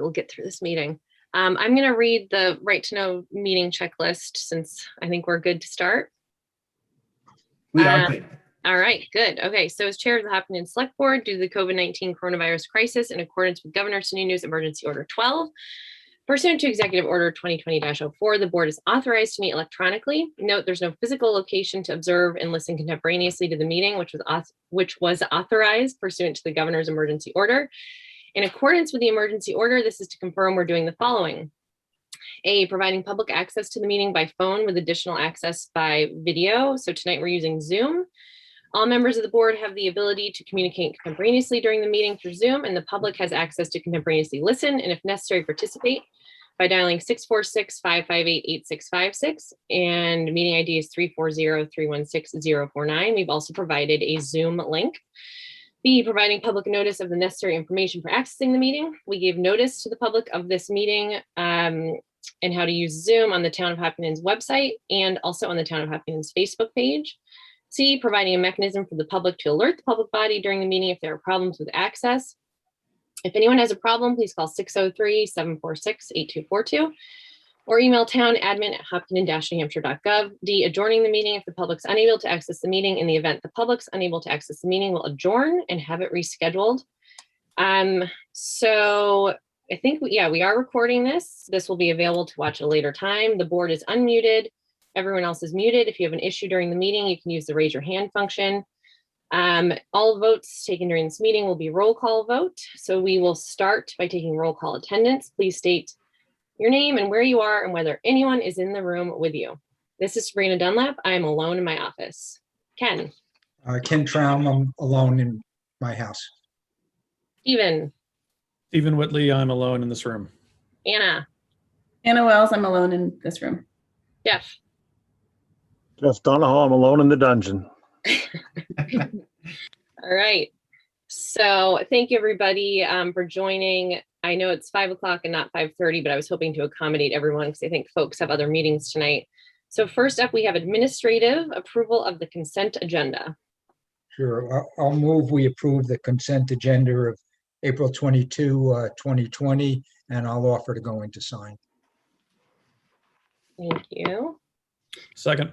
We'll get through this meeting. I'm going to read the right to know meeting checklist since I think we're good to start. We are good. All right, good. Okay, so as chair of the Hopkinen Select Board, due to the COVID-19 coronavirus crisis, in accordance with Governor Sununu's Emergency Order 12, pursuant to Executive Order 2020-04, the board is authorized to meet electronically. Note there's no physical location to observe and listen contemporaneously to the meeting, which was authorized pursuant to the governor's emergency order. In accordance with the emergency order, this is to confirm we're doing the following. A, providing public access to the meeting by phone with additional access by video. So tonight we're using Zoom. All members of the board have the ability to communicate contemporaneously during the meeting through Zoom, and the public has access to contemporaneously listen and, if necessary, participate by dialing 646-558-8656, and meeting ID is 340-316-049. We've also provided a Zoom link. B, providing public notice of the necessary information for accessing the meeting. We gave notice to the public of this meeting and how to use Zoom on the Town of Hopkinon's website and also on the Town of Hopkinon's Facebook page. C, providing a mechanism for the public to alert the public body during the meeting if there are problems with access. If anyone has a problem, please call 603-746-8242 or email townadmin@hopkinen-newhampshire.gov. D, adjourning the meeting if the public's unable to access the meeting. In the event the public's unable to access the meeting, we'll adjourn and have it rescheduled. So I think, we are recording this. This will be available to watch at a later time. The board is unmuted. Everyone else is muted. If you have an issue during the meeting, you can use the raise your hand function. All votes taken during this meeting will be roll call vote. So we will start by taking roll call attendance. Please state your name and where you are and whether anyone is in the room with you. This is Sabrina Dunlap. I am alone in my office. Ken. Ken Traum, I'm alone in my house. Stephen. Stephen Whitley, I'm alone in this room. Anna. Anna Wells, I'm alone in this room. Jeff. Jeff Donahoe, I'm alone in the dungeon. All right. So thank you, everybody, for joining. I know it's 5 o'clock and not 5:30, but I was hoping to accommodate everyone because I think folks have other meetings tonight. So first up, we have administrative approval of the consent agenda. Sure. I'll move we approve the consent agenda of April 22, 2020, and I'll offer to go into sign. Thank you. Second.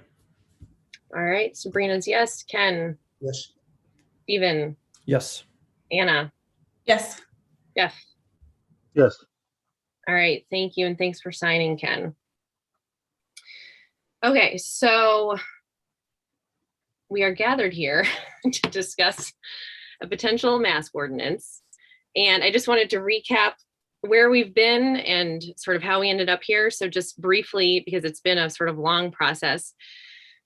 All right. Sabrina's yes. Ken. Yes. Stephen. Yes. Anna. Yes. Jeff. Yes. All right. Thank you. And thanks for signing, Ken. Okay. So we are gathered here to discuss a potential mask ordinance. And I just wanted to recap where we've been and sort of how we ended up here. So just briefly, because it's been a sort of long process,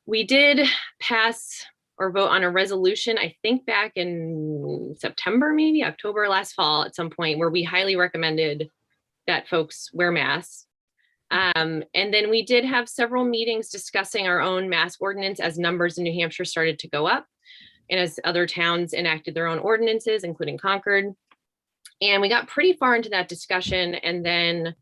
we did pass or vote on a resolution, I think back in September, maybe October last fall at some point, where we highly recommended that folks wear masks. And then we did have several meetings discussing our own mask ordinance as numbers in New Hampshire started to go up and as other towns enacted their own ordinances, including Concord. And we got pretty far into that discussion. And then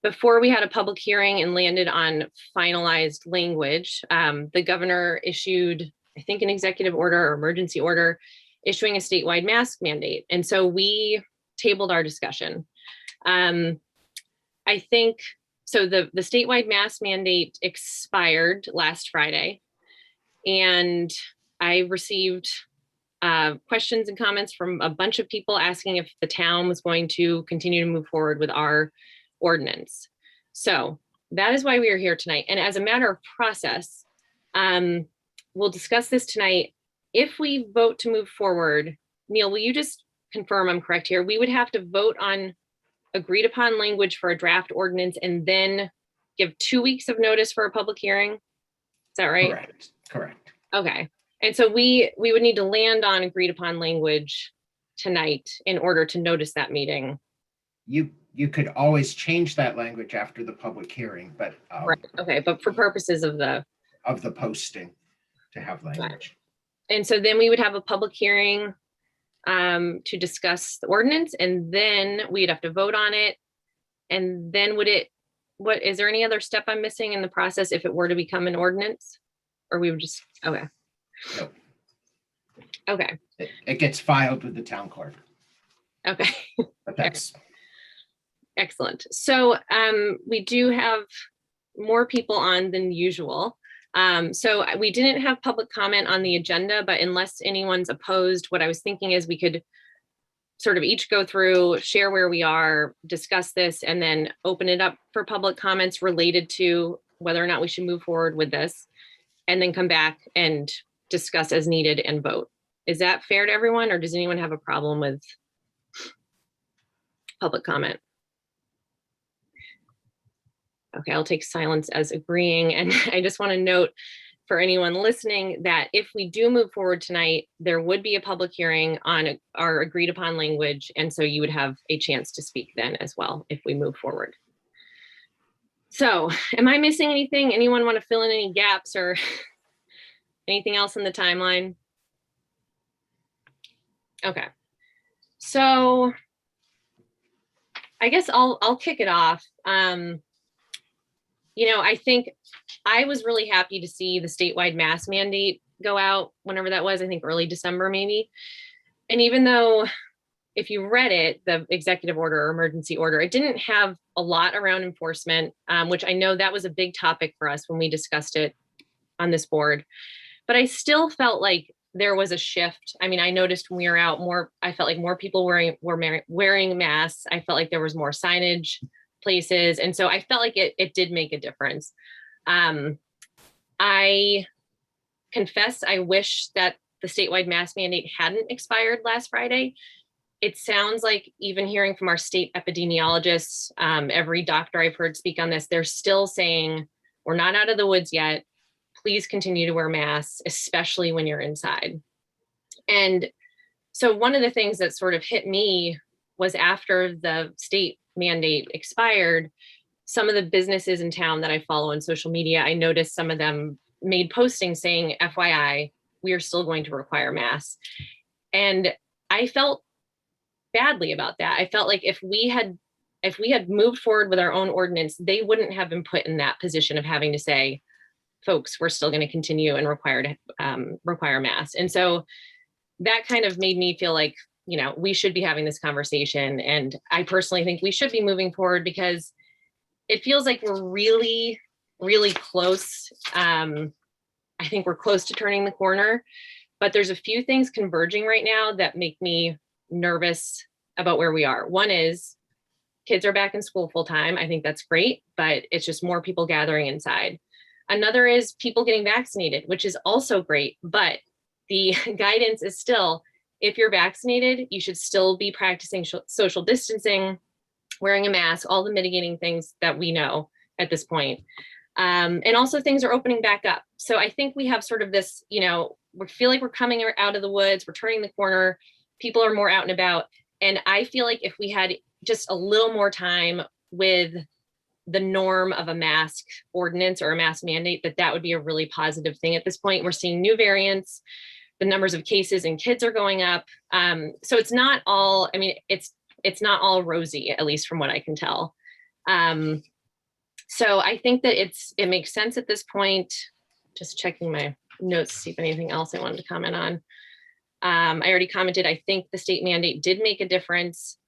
before we had a public hearing and landed on finalized language, the governor issued, I think, an executive order or emergency order issuing a statewide mask mandate. And so we tabled our discussion. I think, so the statewide mask mandate expired last Friday, and I received questions and comments from a bunch of people asking if the town was going to continue to move forward with our ordinance. So that is why we are here tonight. And as a matter of process, we'll discuss this tonight. If we vote to move forward, Neil, will you just confirm I'm correct here? We would have to vote on agreed upon language for a draft ordinance and then give 2 weeks of notice for a public hearing. Is that right? Correct. Okay. And so we would need to land on agreed upon language tonight in order to notice that meeting. You could always change that language after the public hearing, but Right. Okay. But for purposes of the posting to have language. And so then we would have a public hearing to discuss the ordinance, and then we'd have to vote on it. And then what is there any other step I'm missing in the process if it were to become an ordinance? Or we would just, okay. Nope. Okay. It gets filed with the town clerk. Okay. But that's Excellent. So we do have more people on than usual. So we didn't have public comment on the agenda, but unless anyone's opposed, what I was thinking is we could sort of each go through, share where we are, discuss this, and then open it up for public comments related to whether or not we should move forward with this, and then come back and discuss as needed and vote. Is that fair to everyone, or does anyone have a problem with public comment? Okay, I'll take silence as agreeing. And I just want to note for anyone listening that if we do move forward tonight, there would be a public hearing on our agreed upon language. And so you would have a chance to speak then as well if we move forward. So am I missing anything? Anyone want to fill in any gaps or anything else in the timeline? Okay, so I guess I'll kick it off. You know, I think I was really happy to see the statewide mask mandate go out whenever that was, I think early December maybe. And even though if you read it, the executive order or emergency order, it didn't have a lot around enforcement, which I know that was a big topic for us when we discussed it on this board. But I still felt like there was a shift. I mean, I noticed when we were out more, I felt like more people were wearing masks. I felt like there was more signage places. And so I felt like it did make a difference. I confess, I wish that the statewide mask mandate hadn't expired last Friday. It sounds like even hearing from our state epidemiologists, every doctor I've heard speak on this, they're still saying, we're not out of the woods yet. Please continue to wear masks, especially when you're inside. And so one of the things that sort of hit me was after the state mandate expired, some of the businesses in town that I follow on social media, I noticed some of them made postings saying, FYI, we are still going to require masks. And I felt badly about that. I felt like if we had moved forward with our own ordinance, they wouldn't have been put in that position of having to say, folks, we're still going to continue and require masks. And so that kind of made me feel like, you know, we should be having this conversation. And I personally think we should be moving forward because it feels like we're really, really close. I think we're close to turning the corner, but there's a few things converging right now that make me nervous about where we are. One is kids are back in school full time. I think that's great, but it's just more people gathering inside. Another is people getting vaccinated, which is also great, but the guidance is still, if you're vaccinated, you should still be practicing social distancing, wearing a mask, all the mitigating things that we know at this point. And also things are opening back up. So I think we have sort of this, you know, we feel like we're coming out of the woods, we're turning the corner, people are more out and about. And I feel like if we had just a little more time with the norm of a mask ordinance or a mask mandate, that would be a really positive thing at this point. We're seeing new variants. The numbers of cases in kids are going up. So it's not all, I mean, it's not all rosy, at least from what I can tell. So I think that it makes sense at this point. Just checking my notes to see if anything else I wanted to comment on. I already commented, I think the state mandate did make a difference.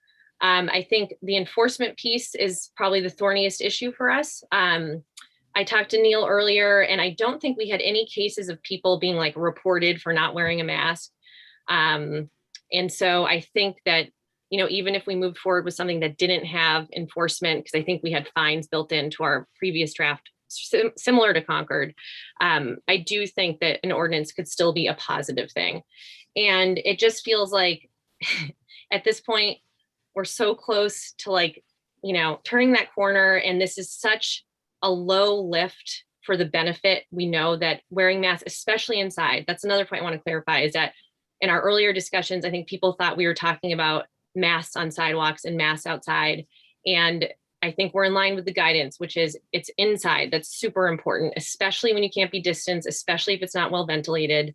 I think the enforcement piece is probably the thorniest issue for us. I talked to Neil earlier, and I don't think we had any cases of people being like reported for not wearing a mask. And so I think that, you know, even if we moved forward with something that didn't have enforcement, because I think we had fines built into our previous draft, similar to Concord, I do think that an ordinance could still be a positive thing. And it just feels like at this point, we're so close to like, you know, turning that corner. And this is such a low lift for the benefit. We know that wearing masks, especially inside, that's another point I want to clarify, is that in our earlier discussions, I think people thought we were talking about masks on sidewalks and masks outside. And I think we're in line with the guidance, which is it's inside. That's super important, especially when you can't be distanced, especially if it's not well ventilated.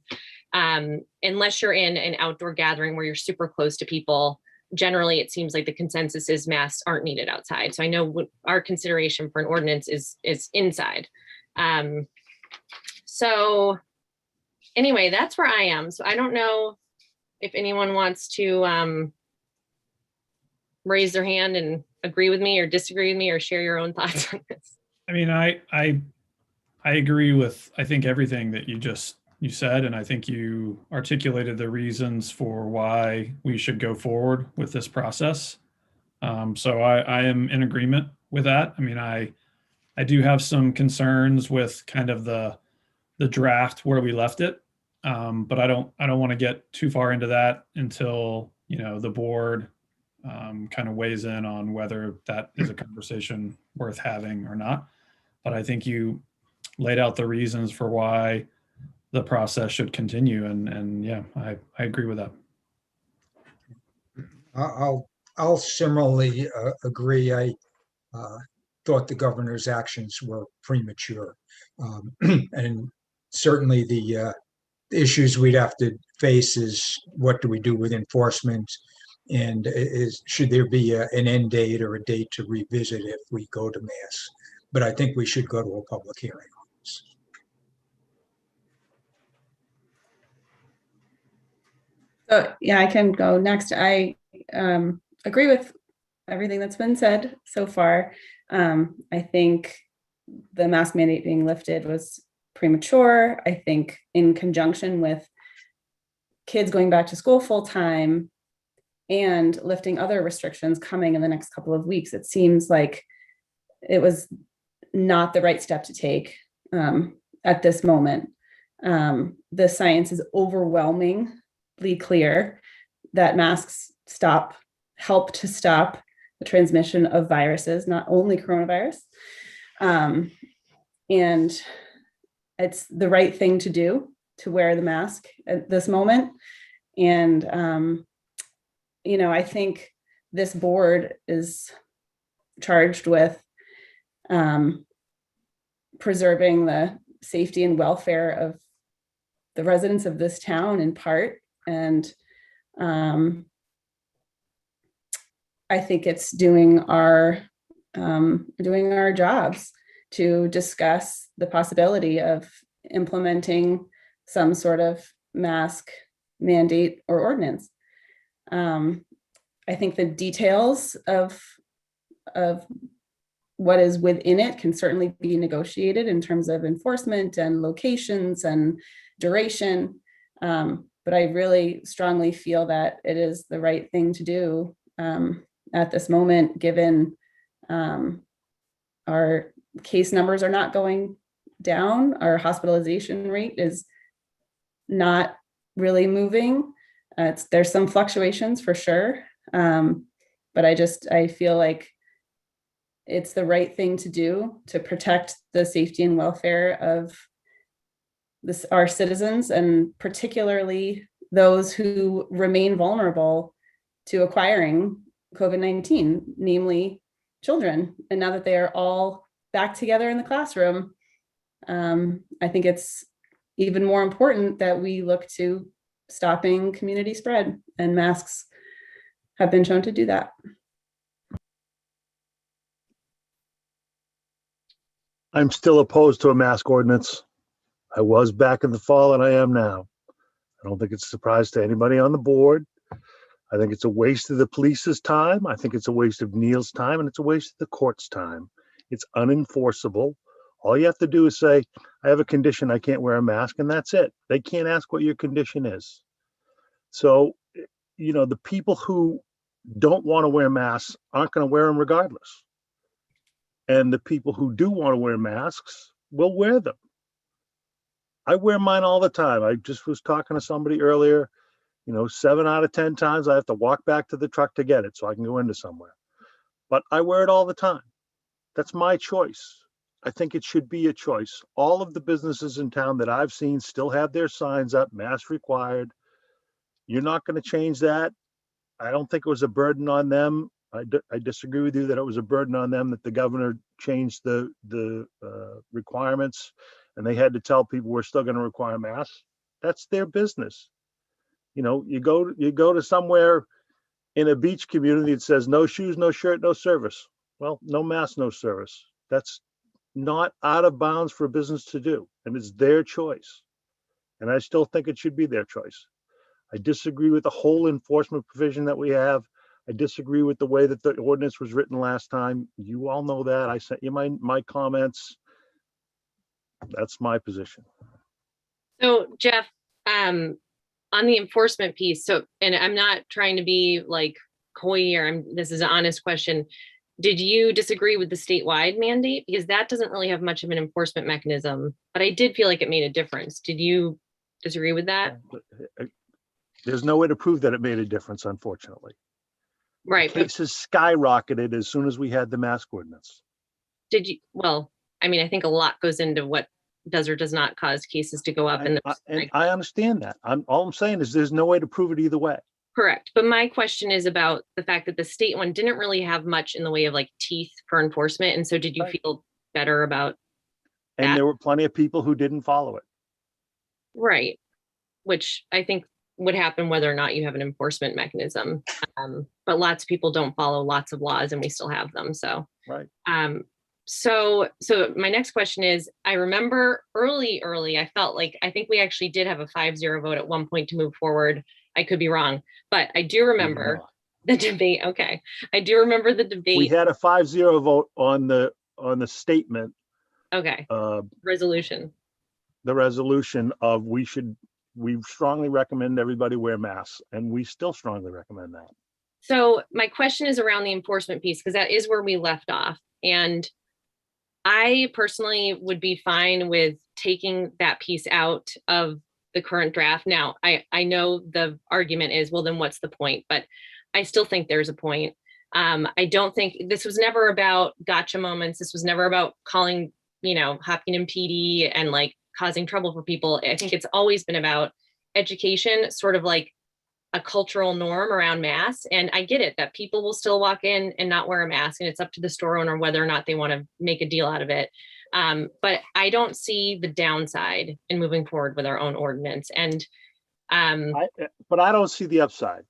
Unless you're in an outdoor gathering where you're super close to people, generally it seems like the consensus is masks aren't needed outside. So I know our consideration for an ordinance is inside. So anyway, that's where I am. So I don't know if anyone wants to raise their hand and agree with me or disagree with me or share your own thoughts on this? I mean, I agree with, I think, everything that you said, and I think you articulated the reasons for why we should go forward with this process. So I am in agreement with that. I mean, I do have some concerns with kind of the draft where we left it. But I don't want to get too far into that until, the board kind of weighs in on whether that is a conversation worth having or not. But I think you laid out the reasons for why the process should continue, and yeah, I agree with that. I'll similarly agree. I thought the governor's actions were premature. And certainly the issues we'd have to face is what do we do with enforcement? And should there be an end date or a date to revisit if we go to mass? But I think we should go to a public hearing on this. So yeah, I can go next. I agree with everything that's been said so far. I think the mask mandate being lifted was premature. I think in conjunction with kids going back to school full time and lifting other restrictions coming in the next couple of weeks, it seems like it was not the right step to take at this moment. The science is overwhelmingly clear that masks help to stop the transmission of viruses, not only coronavirus. And it's the right thing to do to wear the mask at this moment. And, I think this board is charged with preserving the safety and welfare of the residents of this town in part. And I think it's doing our jobs to discuss the possibility of implementing some sort of mask mandate or ordinance. I think the details of what is within it can certainly be negotiated in terms of enforcement and locations and duration. But I really strongly feel that it is the right thing to do at this moment, given our case numbers are not going down. Our hospitalization rate is not really moving. There's some fluctuations for sure. But I feel like it's the right thing to do to protect the safety and welfare of our citizens, and particularly those who remain vulnerable to acquiring COVID-19, namely children. And now that they are all back together in the classroom, I think it's even more important that we look to stopping community spread, and masks have been shown to do that. I'm still opposed to a mask ordinance. I was back in the fall and I am now. I don't think it's a surprise to anybody on the board. I think it's a waste of the police's time. I think it's a waste of Neil's time, and it's a waste of the court's time. It's unenforceable. All you have to do is say, I have a condition, I can't wear a mask, and that's it. They can't ask what your condition is. So, the people who don't want to wear masks aren't going to wear them regardless. And the people who do want to wear masks will wear them. I wear mine all the time. I just was talking to somebody earlier, 7 out of 10 times I have to walk back to the truck to get it so I can go into somewhere. But I wear it all the time. That's my choice. I think it should be a choice. All of the businesses in town that I've seen still have their signs up, mask required. You're not going to change that. I don't think it was a burden on them. I disagree with you that it was a burden on them, that the governor changed the requirements and they had to tell people we're still going to require masks. That's their business. You go to somewhere in a beach community that says no shoes, no shirt, no service. Well, no mask, no service. That's not out of bounds for a business to do, and it's their choice. And I still think it should be their choice. I disagree with the whole enforcement provision that we have. I disagree with the way that the ordinance was written last time. You all know that. I sent you my comments. That's my position. So Jeff, on the enforcement piece, so, and I'm not trying to be like coy or this is an honest question. Did you disagree with the statewide mandate? Because that doesn't really have much of an enforcement mechanism, but I did feel like it made a difference. Did you disagree with that? There's no way to prove that it made a difference, unfortunately. Right, but Cases skyrocketed as soon as we had the mask ordinance. did you, well, I mean, I think a lot goes into what does or does not cause cases to go up. And I understand that. All I'm saying is there's no way to prove it either way. Correct. But my question is about the fact that the state one didn't really have much in the way of like teeth for enforcement. And so did you Right. feel better about And that? there were plenty of people who didn't follow it. Right. Which I think would happen whether or not you have an enforcement mechanism. But lots of people don't follow lots of laws and we still have them. So, Right. so my next question is, I remember early, I felt like, I think we actually did have a 5-0 vote at one point to move forward. I could be wrong, but I do remember the debate. Okay. I do remember the We debate. had a 5-0 vote on the statement, Okay. Resolution. the resolution of we strongly recommend everybody wear masks, and we still strongly recommend that. So my question is around the enforcement piece, because that is where we left off. And I personally would be fine with taking that piece out of the current draft. Now, I know the argument is, well, then what's the point? But I still think there's a point. I don't think this was never about gotcha moments. This was never about calling, hopping and PD and like causing trouble for people. I think it's always been about education, sort of like a cultural norm around masks. And I get it that people will still walk in and not wear a mask, and it's up to the store owner whether or not they want to make a deal out of it. But I don't see the downside in moving forward with our own ordinance. And But I don't see the upside.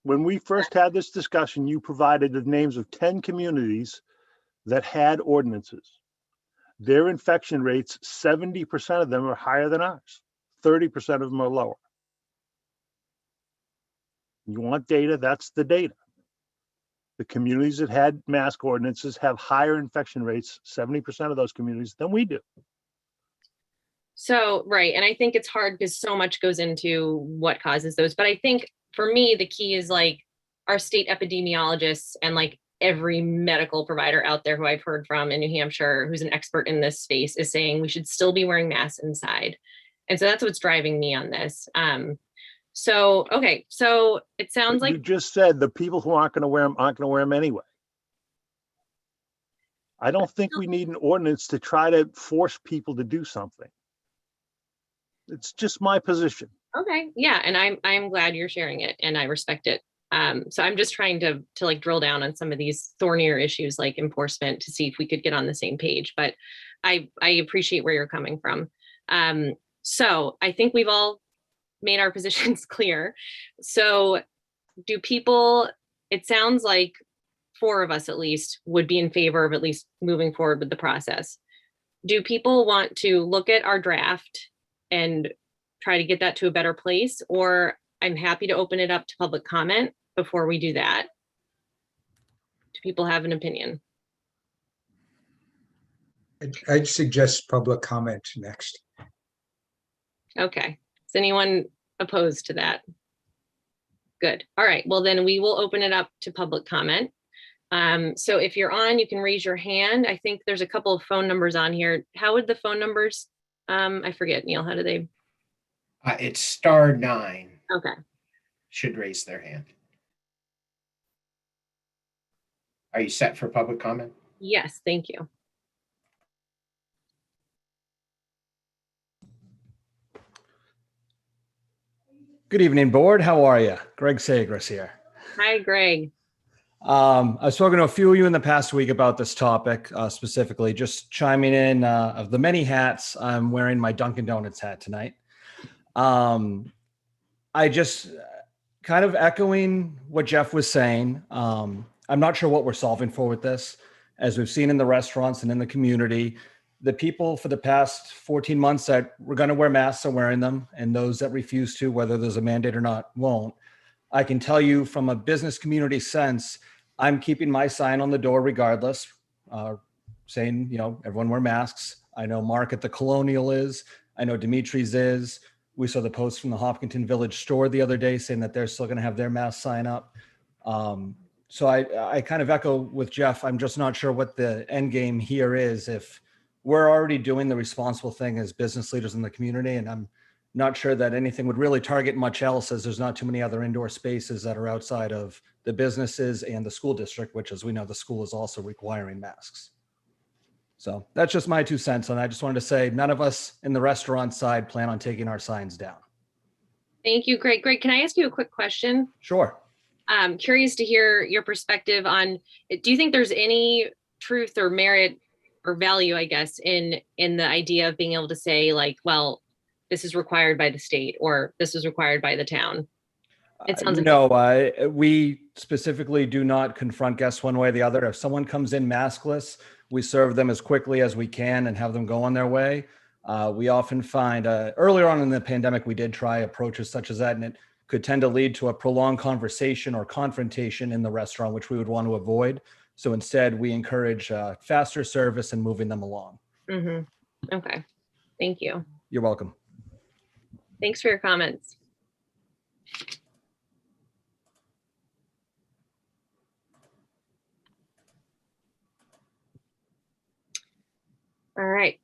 When we first had this discussion, you provided the names of 10 communities that had ordinances. Their infection rates, 70% of them are higher than ours. 30% of them are lower. You want data, that's the data. The communities that had mask ordinances have higher infection rates, 70% of those communities, than we do. so, right. And I think it's hard because so much goes into what causes those. But I think for me, the key is like our state epidemiologists and like every medical provider out there who I've heard from in New Hampshire, who's an expert in this space, is saying we should still be wearing masks inside. And so that's what's driving me on this. So, okay. So it sounds But you like, just said the people who aren't going to wear them aren't going to wear them anyway. I don't think we need an ordinance to try to force people to do something. It's just my position. okay. Yeah. And I'm glad you're sharing it and I respect it. So I'm just trying to like drill down on some of these thornier issues like enforcement to see if we could get on the same page, but I appreciate where you're coming from. So I think we've all made our positions clear. So do people, it sounds like 4 of us at least would be in favor of at least moving forward with the process. Do people want to look at our draft and try to get that to a better place? Or I'm happy to open it up to public comment before we do that. Do people have an opinion? I'd suggest public comment next. Okay. Is anyone opposed to that? Good. All right. Well, then we will open it up to public comment. So if you're on, you can raise your hand. I think there's a couple of phone numbers on here. How would the phone numbers? I forget, Neil, how do they? It's *9 Okay. should raise their hand. Are you set for public comment? Yes, thank you. Good evening, board. How are you? Greg Sagres here. Hi, Greg. I've spoken to a few of you in the past week about this topic, specifically just chiming in of the many hats. I'm wearing my Dunkin' Donuts hat tonight. I just kind of echoing what Jeff was saying. I'm not sure what we're solving for with this. As we've seen in the restaurants and in the community, the people for the past 14 months that were going to wear masks are wearing them, and those that refuse to, whether there's a mandate or not, won't. I can tell you from a business community sense, I'm keeping my sign on the door regardless, saying, everyone wear masks. I know Mark at the Colonial is. I know Dimitri's is. We saw the post from the Hopkinton Village store the other day saying that they're still going to have their mask sign up. So I kind of echo with Jeff. I'm just not sure what the end game here is. If we're already doing the responsible thing as business leaders in the community, and I'm not sure that anything would really target much else, as there's not too many other indoor spaces that are outside of the businesses and the school district, which, as we know, the school is also requiring masks. So that's just my 2 cents. And I just wanted to say, none of us in the restaurant side plan on taking our signs down. Thank you, Greg. Greg, can I ask you a quick question? Sure. I'm curious to hear your perspective on, do you think there's any truth or merit or value, I guess, in the idea of being able to say, like, well, this is required by the state or this is required by the town? It sounds No, we specifically do not confront guests one way or the other. If someone comes in maskless, we serve them as quickly as we can and have them go on their way. We often find earlier on in the pandemic, we did try approaches such as that, and it could tend to lead to a prolonged conversation or confrontation in the restaurant, which we would want to avoid. So instead, we encourage faster service and moving them along. Mm-hmm. Okay. Thank you. You're welcome. Thanks for your comments. All right.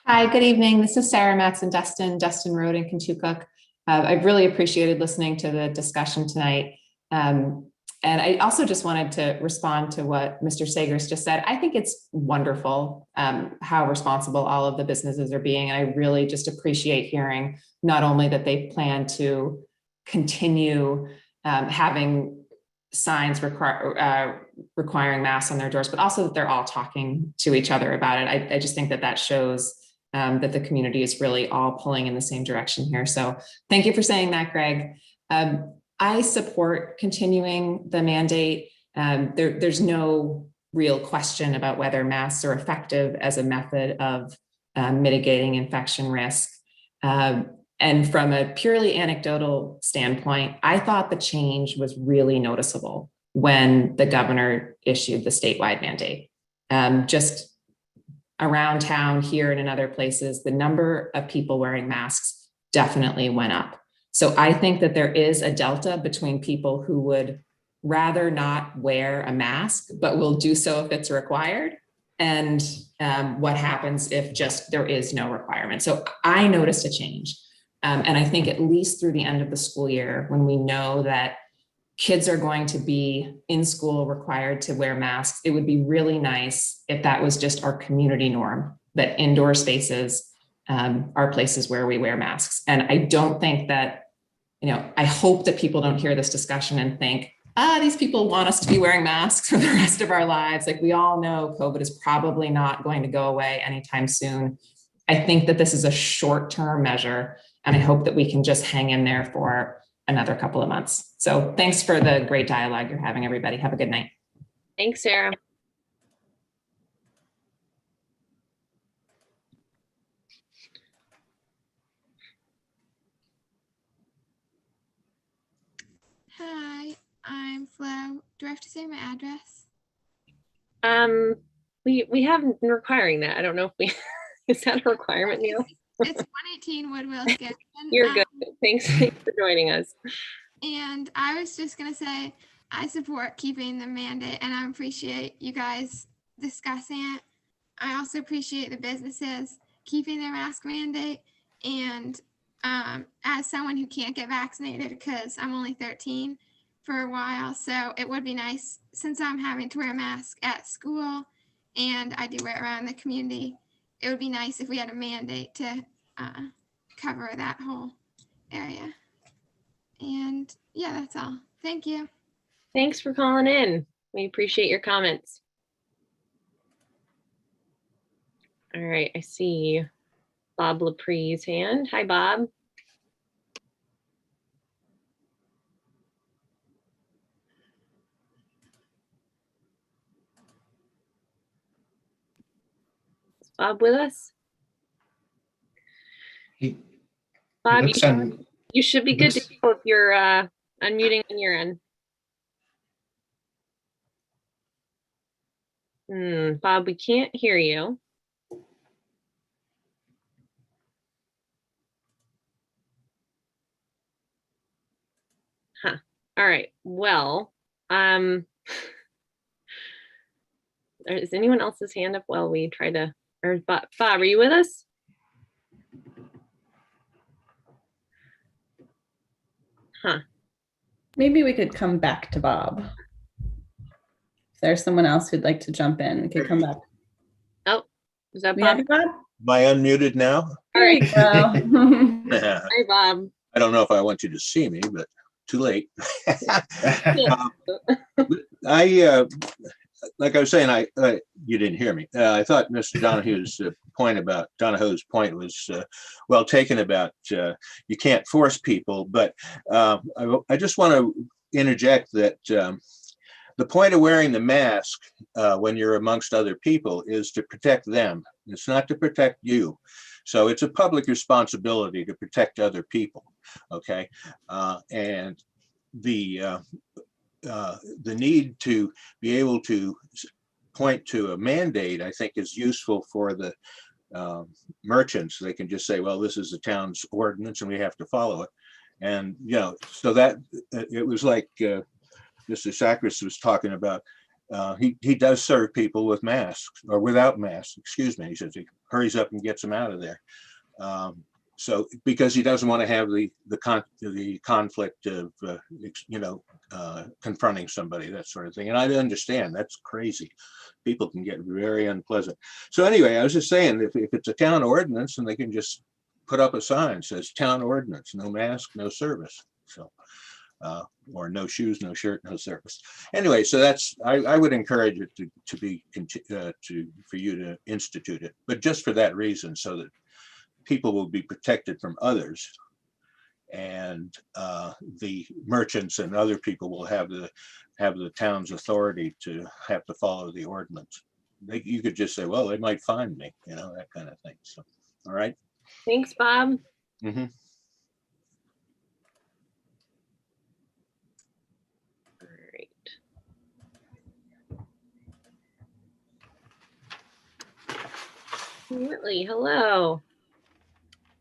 Hi, good evening. This is Sarah Matson Dustin Road in Kentucky. I've really appreciated listening to the discussion tonight. And I also just wanted to respond to what Mr. Sagers just said. I think it's wonderful how responsible all of the businesses are being. And I really just appreciate hearing not only that they plan to continue having signs requiring masks on their doors, but also that they're all talking to each other about it. I just think that shows that the community is really all pulling in the same direction here. So thank you for saying that, Greg. I support continuing the mandate. There's no real question about whether masks are effective as a method of mitigating infection risk. And from a purely anecdotal standpoint, I thought the change was really noticeable when the governor issued the statewide mandate. Just around town here and in other places, the number of people wearing masks definitely went up. So I think that there is a delta between people who would rather not wear a mask, but will do so if it's required, and what happens if just there is no requirement. So I noticed a change. And I think at least through the end of the school year, when we know that kids are going to be in school required to wear masks, it would be really nice if that was just our community norm, that indoor spaces are places where we wear masks. And I don't think that, I hope that people don't hear this discussion and think, these people want us to be wearing masks for the rest of our lives. Like, we all know COVID is probably not going to go away anytime soon. I think that this is a short-term measure, and I hope that we can just hang in there for another couple of months. So thanks for the great dialogue you're having, everybody. Have a good night. Thanks, Sarah. Hi, I'm Flo. Do I have to say my address? We have been requiring that. I don't know if we is that a requirement, Neil? It's 118 Woodwell Scanlon. You're good. Thanks for joining us. And I was just gonna say I support keeping the mandate, and I appreciate you guys discussing it. I also appreciate the businesses keeping their mask mandate. And as someone who can't get vaccinated because I'm only 13 for a while, so it would be nice, since I'm having to wear a mask at school and I do wear it around the community, it would be nice if we had a mandate to cover that whole area. And yeah, that's all. Thank you. Thanks for calling in. We appreciate your comments. All right, I see Bob Lapree's hand. Hi, Bob. Is Bob with us? He Bob, looks on, you should be good to looks- go if you're unmuting on your end. Bob, we can't hear you. Huh. All right. Well, is anyone else's hand up while we try to, or Bob, are you with us? Huh. Maybe we could come back to Bob. If there's someone else who'd like to jump in, we could come back. Oh, is that We have Bob? you, Bob? Am I unmuted now? All There you right. go. Hi, Bob. I don't know if I want you to see me, but too late. Like I was saying, you didn't hear me. I thought Mr. Donahue's point was well taken about you can't force people, but I just want to interject that the point of wearing the mask when you're amongst other people is to protect them. It's not to protect you. So it's a public responsibility to protect other people. Okay, and the need to be able to point to a mandate, I think, is useful for the merchants. They can just say, well, this is the town's ordinance and we have to follow it. And, you know, so that it was like Mr. Sakris was talking about. He does serve people with masks or without masks, excuse me. He says he hurries up and gets them out of there. So because he doesn't want to have the conflict of, confronting somebody, that sort of thing. And I understand that's crazy. People can get very unpleasant. So anyway, I was just saying, if it's a town ordinance, and they can just put up a sign that says town ordinance, no mask, no service. So, or no shoes, no shirt, no service. Anyway, so that's, I would encourage it for you to institute it, but just for that reason, so that people will be protected from others, and the merchants and other people will have the town's authority to have to follow the ordinance. You could just say, well, they might find me, that kind of thing. So, all right. Thanks, Bob. Mm-hmm. All right. Whitley, hello.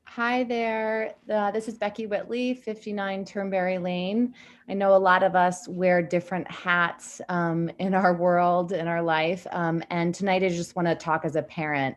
Hi there. This is Becky Whitley, 59 Turnberry Lane. I know a lot of us wear different hats in our world, in our life. And tonight I just want to talk as a parent.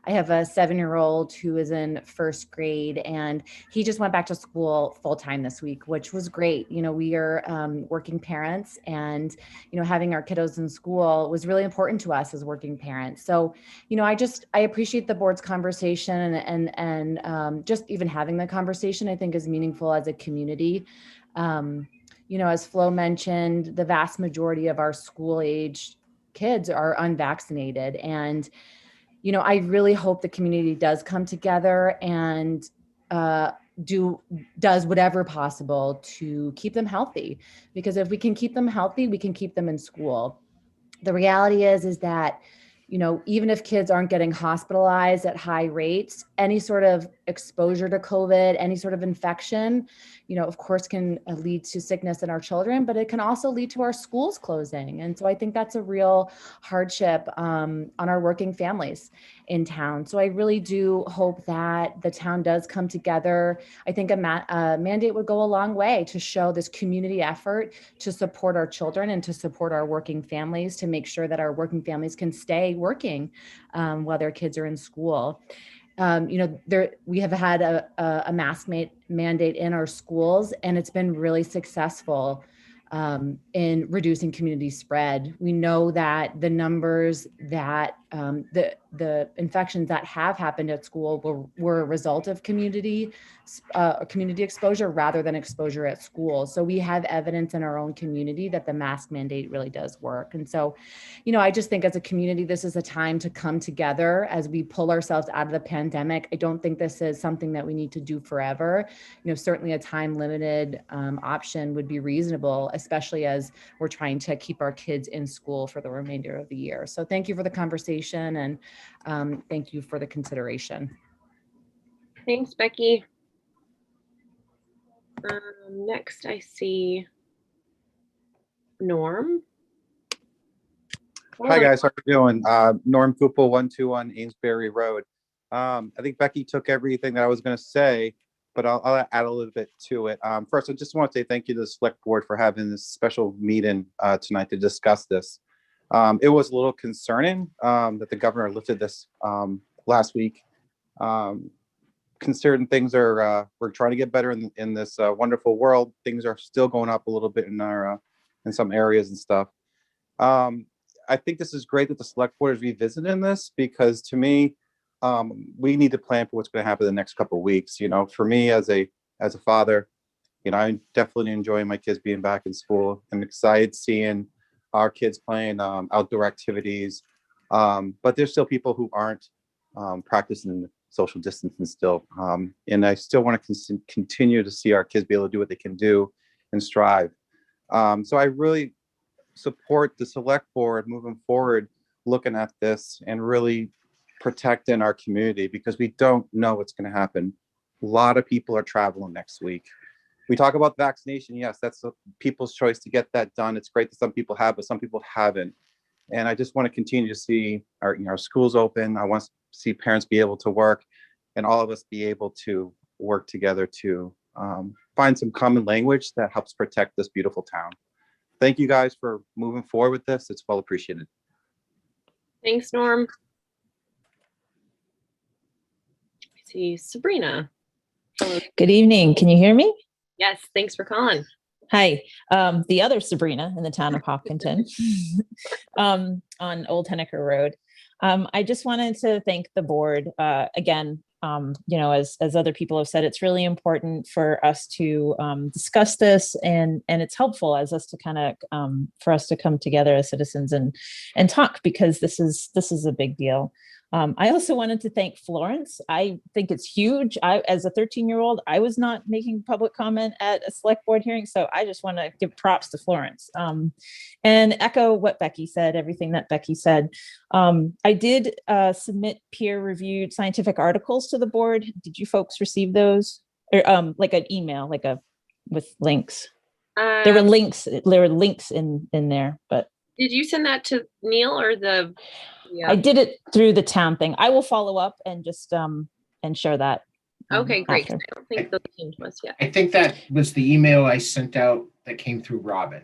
I have a 7-year-old who is in first grade, and he just went back to school full time this week, which was great. We are working parents, and having our kiddos in school was really important to us as working parents. So, I appreciate the board's conversation, and just even having the conversation, I think, is meaningful as a community. As Flo mentioned, the vast majority of our school age kids are unvaccinated, and I really hope the community does come together and does whatever possible to keep them healthy. Because if we can keep them healthy, we can keep them in school. The reality is that, even if kids aren't getting hospitalized at high rates, any sort of exposure to COVID, any sort of infection, of course, can lead to sickness in our children, but it can also lead to our schools closing. And so I think that's a real hardship on our working families in town. So I really do hope that the town does come together. I think a mandate would go a long way to show this community effort to support our children and to support our working families, to make sure that our working families can stay working while their kids are in school. We have had a mask mandate in our schools, and it's been really successful in reducing community spread. We know that the numbers that the infections that have happened at school were a result of community exposure rather than exposure at school. So we have evidence in our own community that the mask mandate really does work. And so, I just think as a community, this is a time to come together as we pull ourselves out of the pandemic. I don't think this is something that we need to do forever. Certainly a time limited option would be reasonable, especially as we're trying to keep our kids in school for the remainder of the year. So thank you for the conversation, and thank you for the consideration. Thanks, Becky. Next, I see Norm. Hi, guys. How are you doing? Norm Kupel, 121 Amesbury Road. I think Becky took everything that I was going to say, but I'll add a little bit to it. First, I just want to say thank you to the select board for having this special meeting tonight to discuss this. It was a little concerning that the governor lifted this last week. Considering things are, we're trying to get better in this wonderful world. Things are still going up a little bit in our in some areas and stuff. I think this is great that the select board is revisiting this, because to me, we need to plan for what's going to happen the next couple of weeks. You know, for me as a father, you know, I'm definitely enjoying my kids being back in school. I'm excited seeing our kids playing outdoor activities, but there's still people who aren't practicing social distancing still, and I still want to continue to see our kids be able to do what they can do and strive. So I really support the select board moving forward, looking at this and really protecting our community, because we don't know what's going to happen. A lot of people are traveling next week. We talk about vaccination. Yes, that's people's choice to get that done. It's great that some people have, but some people haven't. And I just want to continue to see our schools open. I want to see parents be able to work, and all of us be able to work together to find some common language that helps protect this beautiful town. Thank you guys for moving forward with this. It's well appreciated. Thanks, Norm. I see Sabrina. Hello. Good evening. Can you hear me? Yes, thanks for calling. Hi, the other Sabrina in the town of Hopkinton on Old Henniker Road. I just wanted to thank the board again. You know, as other people have said, it's really important for us to discuss this, and it's helpful as us to kind of for us to come together as citizens and talk, because this is a big deal. I also wanted to thank Florence. I think it's huge. As a 13-year-old, I was not making public comment at a select board hearing, so I just want to give props to Florence and echo what Becky said, everything that Becky said. I did submit peer-reviewed scientific articles to the board. Did you folks receive those? Or like an email, with links? There were links. There were links in there, but. Did you send that to Neil or the? Yeah. I did it through the town thing. I will follow up and just and share that. Okay, great. After. I don't think those came to us yet. I think that was the email I sent out that came through Robin.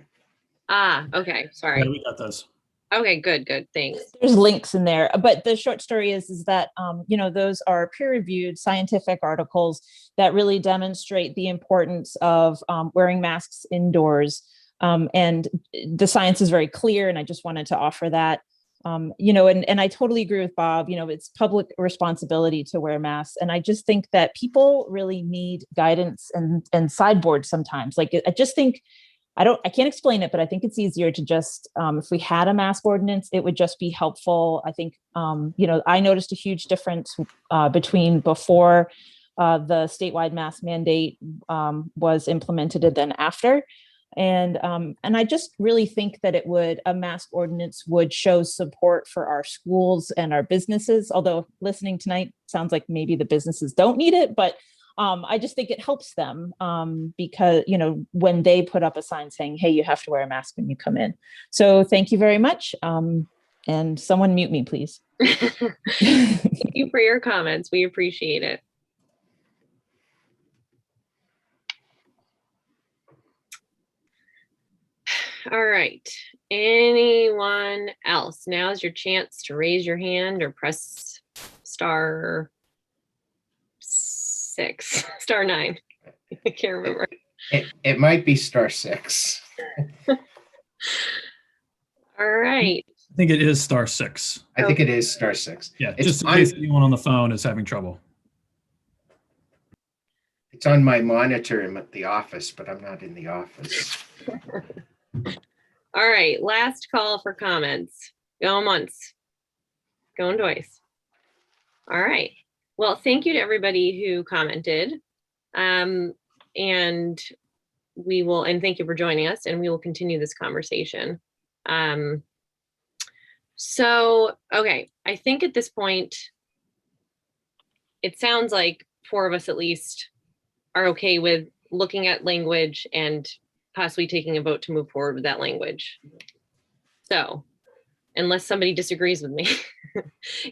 Okay. Sorry. Yeah, we got those. Okay, good. Thanks. There's links in there, but the short story is that you know, those are peer-reviewed scientific articles that really demonstrate the importance of wearing masks indoors, and the science is very clear. And I just wanted to offer that. You know, and I totally agree with Bob. You know, it's public responsibility to wear masks, and I just think that people really need guidance and sideboard sometimes. Like, I just think. I can't explain it, but I think it's easier to just, if we had a mask ordinance, it would just be helpful. I think, you know, I noticed a huge difference between before the statewide mask mandate was implemented and then after. And I just really think that a mask ordinance would show support for our schools and our businesses. Although listening tonight sounds like maybe the businesses don't need it, but I just think it helps them because, you know, when they put up a sign saying, hey, you have to wear a mask when you come in. So thank you very much. And someone mute me, please. Thank you for your comments. We appreciate it. All right. Anyone else? Now's your chance to raise your hand or press star 6, star 9. I can't remember. It might be star 6. All right. I think it is star 6. I think it is star 6. Yeah, It's just in case anyone on the phone is having trouble. It's on my monitor at the office, but I'm not in the office. All right. Last call for comments. Going once. Going twice. All right. Well, thank you to everybody who commented. And thank you for joining us, and we will continue this conversation. So, okay, I think at this point, it sounds like four of us at least are okay with looking at language and possibly taking a vote to move forward with that language. So unless somebody disagrees with me,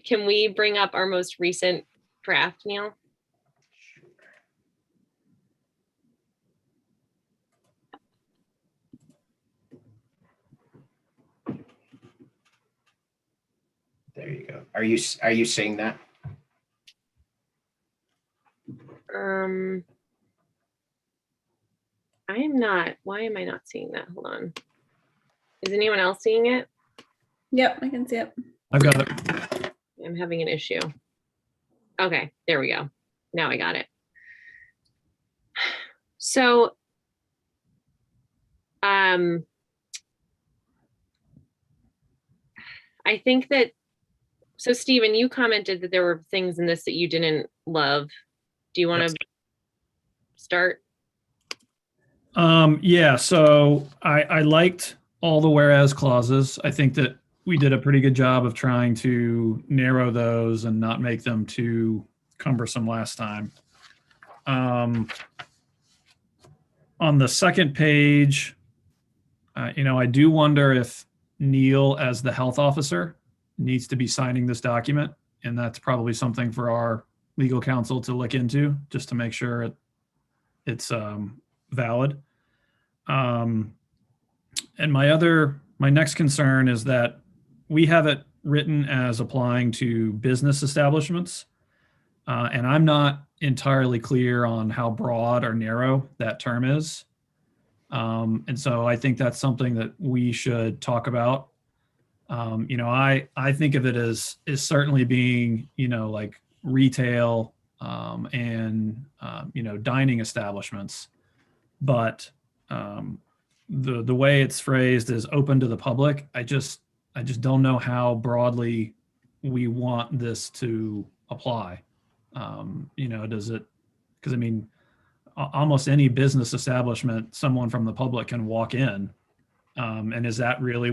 can we bring up our most recent draft, Neil? There you go. Are you seeing that? I am not. Why am I not seeing that? Hold on. Is anyone else seeing it? Yep, I can see it. I've got it. I'm having an issue. Okay, there we go. Now I got it. So, I think that, so Stephen, you commented that there were things in this that you didn't love. Do you want to start? Yeah, so I liked all the whereas clauses. I think that we did a pretty good job of trying to narrow those and not make them too cumbersome last time. On the second page, I do wonder if Neil, as the health officer, needs to be signing this document, and that's probably something for our legal counsel to look into, just to make sure it's valid. And my next concern is that we have it written as applying to business establishments, and I'm not entirely clear on how broad or narrow that term is. And so I think that's something that we should talk about. I think of it as certainly being, like retail and dining establishments, but the way it's phrased is open to the public. I just don't know how broadly we want this to apply. Does it? Because almost any business establishment, someone from the public can walk in, and is that really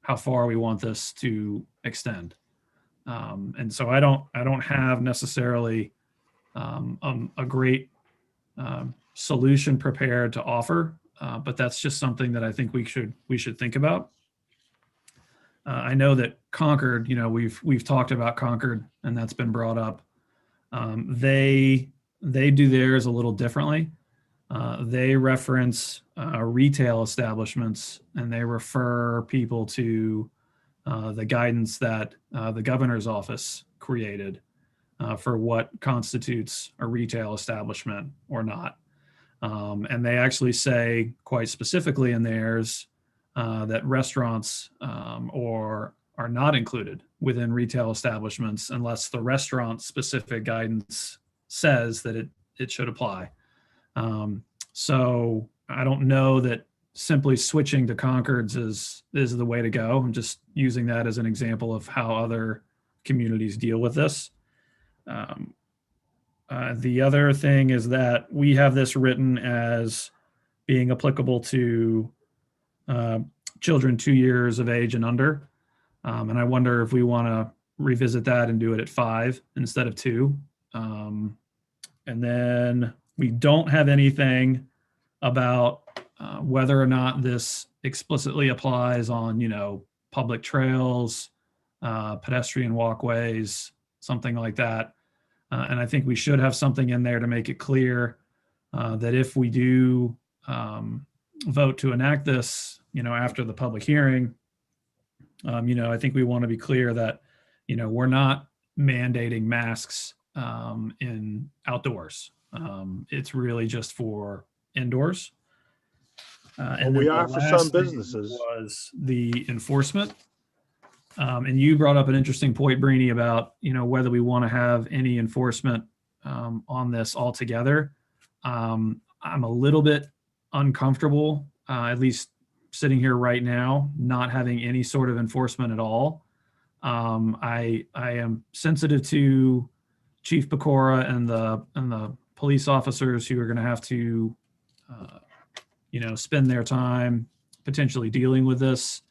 how far we want this to extend? And so I don't have necessarily a great solution prepared to offer, but that's just something that I think we should think about. I know that Concord, we've talked about Concord, and that's been brought up. They do theirs a little differently. They reference retail establishments, and they refer people to the guidance that the governor's office created for what constitutes a retail establishment or not. And they actually say quite specifically in theirs that restaurants are not included within retail establishments unless the restaurant specific guidance says that it should apply. So I don't know that simply switching to Concord's is the way to go. I'm just using that as an example of how other communities deal with this. The other thing is that we have this written as being applicable to children 2 years of age and under. And I wonder if we want to revisit that and do it at 5 instead of 2. And then we don't have anything about whether or not this explicitly applies on, public trails, pedestrian walkways, something like that. And I think we should have something in there to make it clear that if we do vote to enact this, after the public hearing, I think we want to be clear that, we're not mandating masks in outdoors. It's really just for indoors. And we then the are for some last thing businesses. was the enforcement. And you brought up an interesting point, Brini, about, whether we want to have any enforcement on this altogether. I'm a little bit uncomfortable, at least sitting here right now, not having any sort of enforcement at all. I am sensitive to Chief Pecora and the police officers who are going to have to, spend their time potentially dealing with this.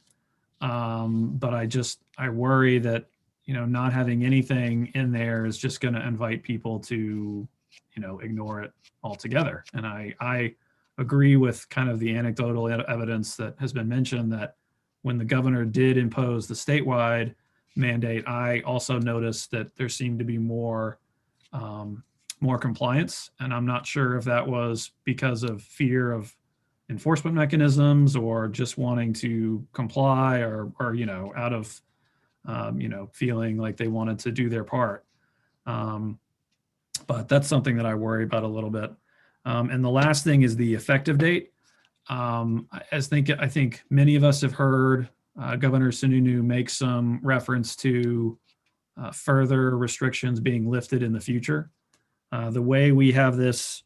But I worry that, not having anything in there is just going to invite people to ignore it altogether. And I agree with kind of the anecdotal evidence that has been mentioned that when the governor did impose the statewide mandate, I also noticed that there seemed to be more compliance. And I'm not sure if that was because of fear of enforcement mechanisms or just wanting to comply or out of, feeling like they wanted to do their part. But that's something that I worry about a little bit. And the last thing is the effective date. I think many of us have heard Governor Sununu make some reference to further restrictions being lifted in the future. The way we have this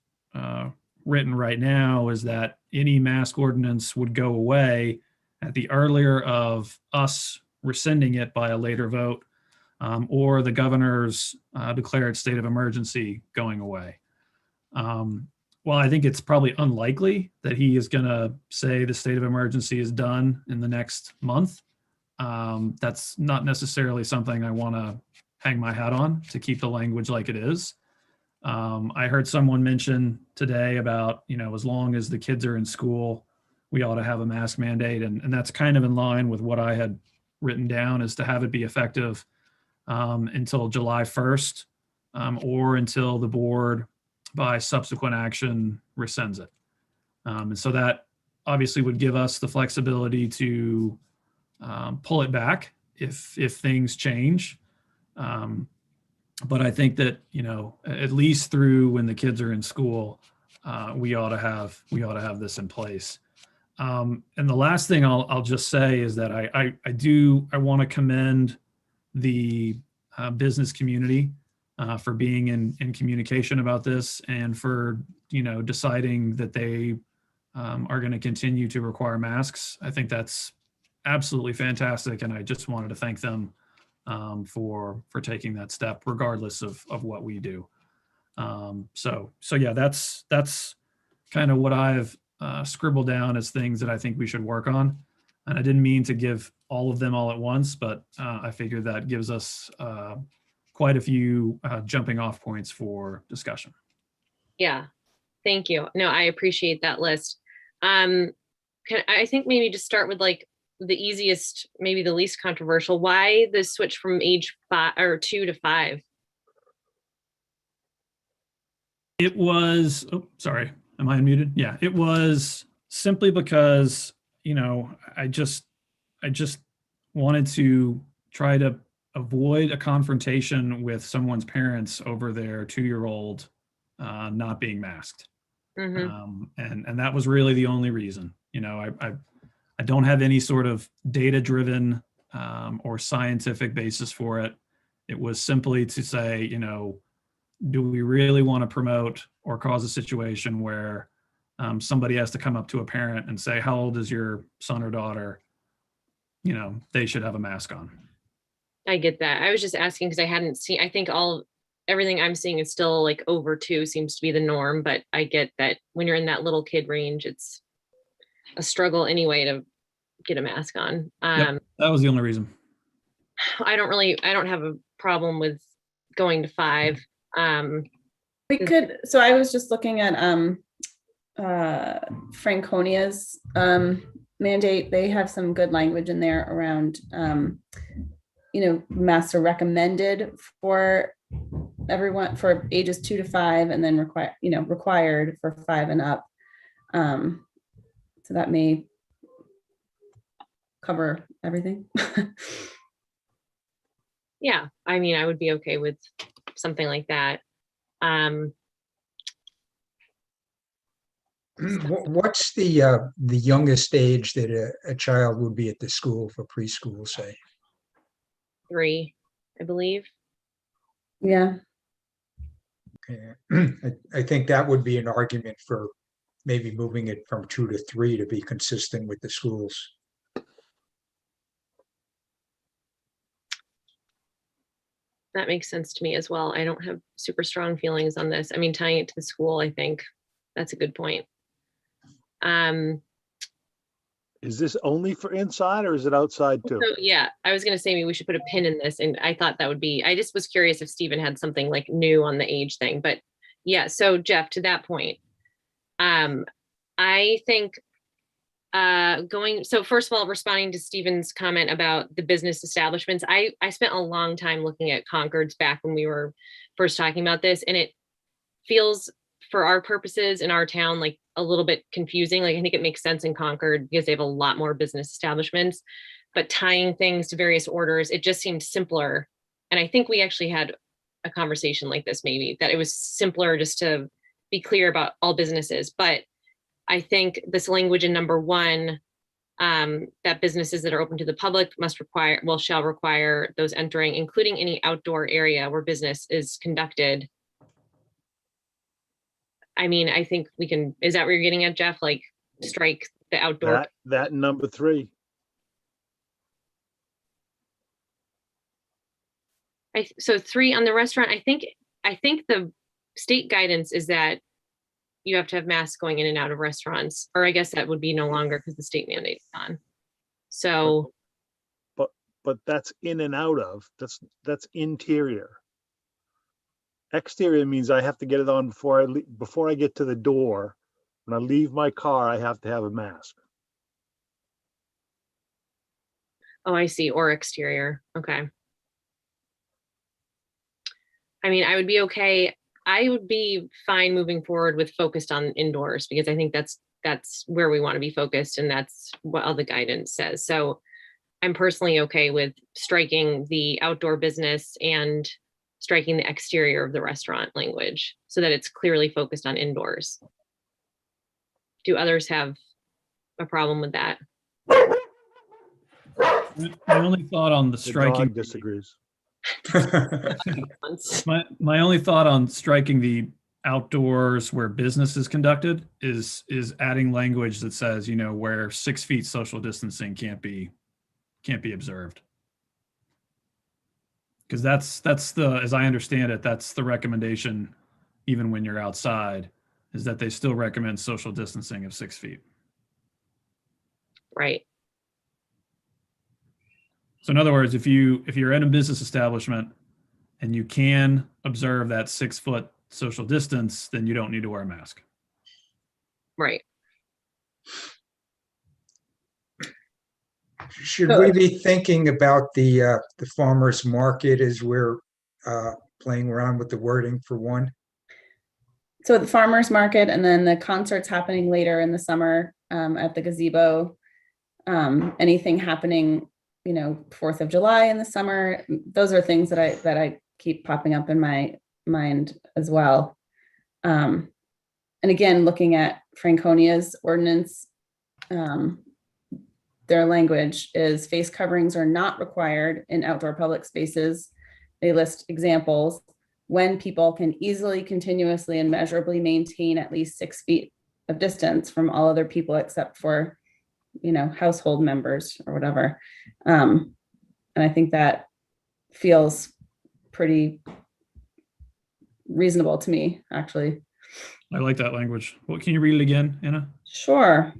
written right now is that any mask ordinance would go away at the earlier of us rescinding it by a later vote, or the governor's declared state of emergency going away. Well, I think it's probably unlikely that he is going to say the state of emergency is done in the next month. That's not necessarily something I want to hang my hat on, to keep the language like it is. I heard someone mention today about, as long as the kids are in school, we ought to have a mask mandate. And that's kind of in line with what I had written down, is to have it be effective until July 1st, or until the board by subsequent action rescinds it. And so that obviously would give us the flexibility to pull it back if things change. But I think that, at least through when the kids are in school, we ought to have this in place. And the last thing I'll just say is that I want to commend the business community for being in communication about this, and for deciding that they are going to continue to require masks. I think that's absolutely fantastic, and I just wanted to thank them for taking that step, regardless of what we do. So yeah, that's kind of what I've scribbled down as things that I think we should work on. And I didn't mean to give all of them all at once, but I figured that gives us quite a few jumping off points for discussion. Yeah, thank you. No, I appreciate that list. I think maybe just start with like the easiest, maybe the least controversial. Why the switch from age 2 to 5? It was, sorry, am I unmuted? Yeah, it was simply because, I just wanted to try to avoid a confrontation with someone's parents over their 2-year-old not being masked. Mm-hmm. And that was really the only reason. I don't have any sort of data-driven or scientific basis for it. It was simply to say, do we really want to promote or cause a situation where somebody has to come up to a parent and say, how old is your son or daughter? They should have a mask on. I get that. I was just asking because I hadn't seen, I think everything I'm seeing is still like over 2 seems to be the norm, but I get that when you're in that little kid range, it's a struggle anyway to get a mask on. Yep, that was the only reason. I don't have a problem with going to 5. We could, so I was just looking at Franconia's mandate. They have some good language in there around, masks are recommended for everyone for ages 2 to 5, and then required for 5 and up. So that may cover everything. Yeah, I mean, I would be okay with something like that. What's the youngest age that a child would be at the school for preschool, say? 3, I believe. Yeah. Okay. I think that would be an argument for maybe moving it from 2 to 3 to be consistent with the schools. That makes sense to me as well. I don't have super strong feelings on this. I mean, tying it to the school, I think that's a good point. Is this only for inside or is it outside too? So yeah, I was going to say maybe we should put a pin in this, and I thought that would be, I just was curious if Stephen had something like new on the age thing, but Yeah, so Jeff, to that point, I think so first of all, responding to Stephen's comment about the business establishments, I spent a long time looking at Concords back when we were first talking about this, and it feels for our purposes in our town like a little bit confusing. Like I think it makes sense in Concord because they have a lot more business establishments, but tying things to various orders, it just seemed simpler. And I think we actually had a conversation like this, maybe that it was simpler just to be clear about all businesses. But I think this language in number 1, that businesses that are open to the public shall require those entering, including any outdoor area where business is conducted. I mean, I think we can, is that what you're getting at, Jeff? Like strike the outdoor? That number 3. So 3 on the restaurant, I think the state guidance is that you have to have masks going in and out of restaurants, or I guess that would be no longer because the state mandate is on. So. But that's in and out of, that's interior. Exterior means I have to get it on before I get to the door. When I leave my car, I have to have a mask. Oh, I see. Or exterior. Okay. I mean, I would be okay. I would be fine moving forward with focused on indoors because I think that's where we want to be focused, and that's what all the guidance says. So I'm personally okay with striking the outdoor business and striking the exterior of the restaurant language so that it's clearly focused on indoors. Do others have a problem with that? My only thought on the striking. dog disagrees. My only thought on striking the outdoors where business is conducted is adding language that says, where 6 feet social distancing can't be observed. Because that's the, as I understand it, that's the recommendation, even when you're outside, is that they still recommend social distancing of 6 feet. Right. So in other words, if you're in a business establishment and you can observe that 6 foot social distance, then you don't need to wear a mask. Right. Should we be thinking about the farmer's market as we're playing around with the wording for one? So the farmer's market and then the concerts happening later in the summer at the gazebo, anything happening, 4th of July in the summer, those are things that I keep popping up in my mind as well. And again, looking at Franconia's ordinance, their language is face coverings are not required in outdoor public spaces. They list examples when people can easily, continuously, and measurably maintain at least 6 feet of distance from all other people except for, household members or whatever. And I think that feels pretty reasonable to me, actually. I like that language. Well, can you read it again, Anna? Sure.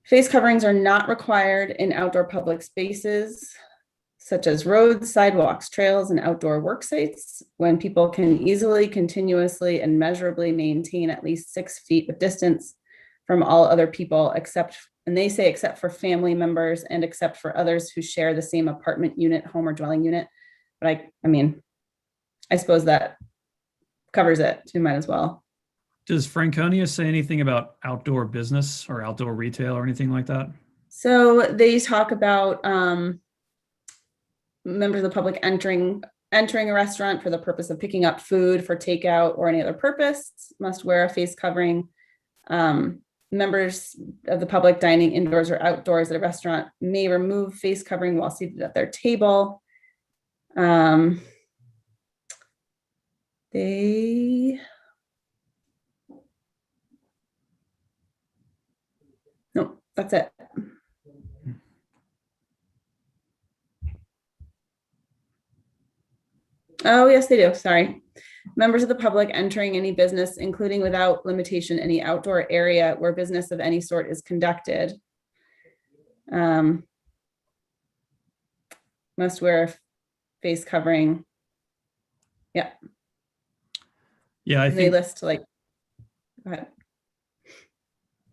Face coverings are not required in outdoor public spaces, such as roads, sidewalks, trails, and outdoor work sites, when people can easily, continuously, and measurably maintain at least 6 feet of distance from all other people except for family members and except for others who share the same apartment unit, home, or dwelling unit. But I suppose that covers it, so we might as well. Does Franconia say anything about outdoor business or outdoor retail or anything like that? So they talk about members of the public entering a restaurant for the purpose of picking up food for takeout or any other purpose must wear a face covering. Members of the public dining indoors or outdoors at a restaurant may remove face covering while seated at their table. No, that's it. Oh, yes, they do. Sorry. Members of the public entering any business, including without limitation, any outdoor area where business of any sort is conducted, must wear a face covering. Yeah. Yeah, I And they think list like, go ahead.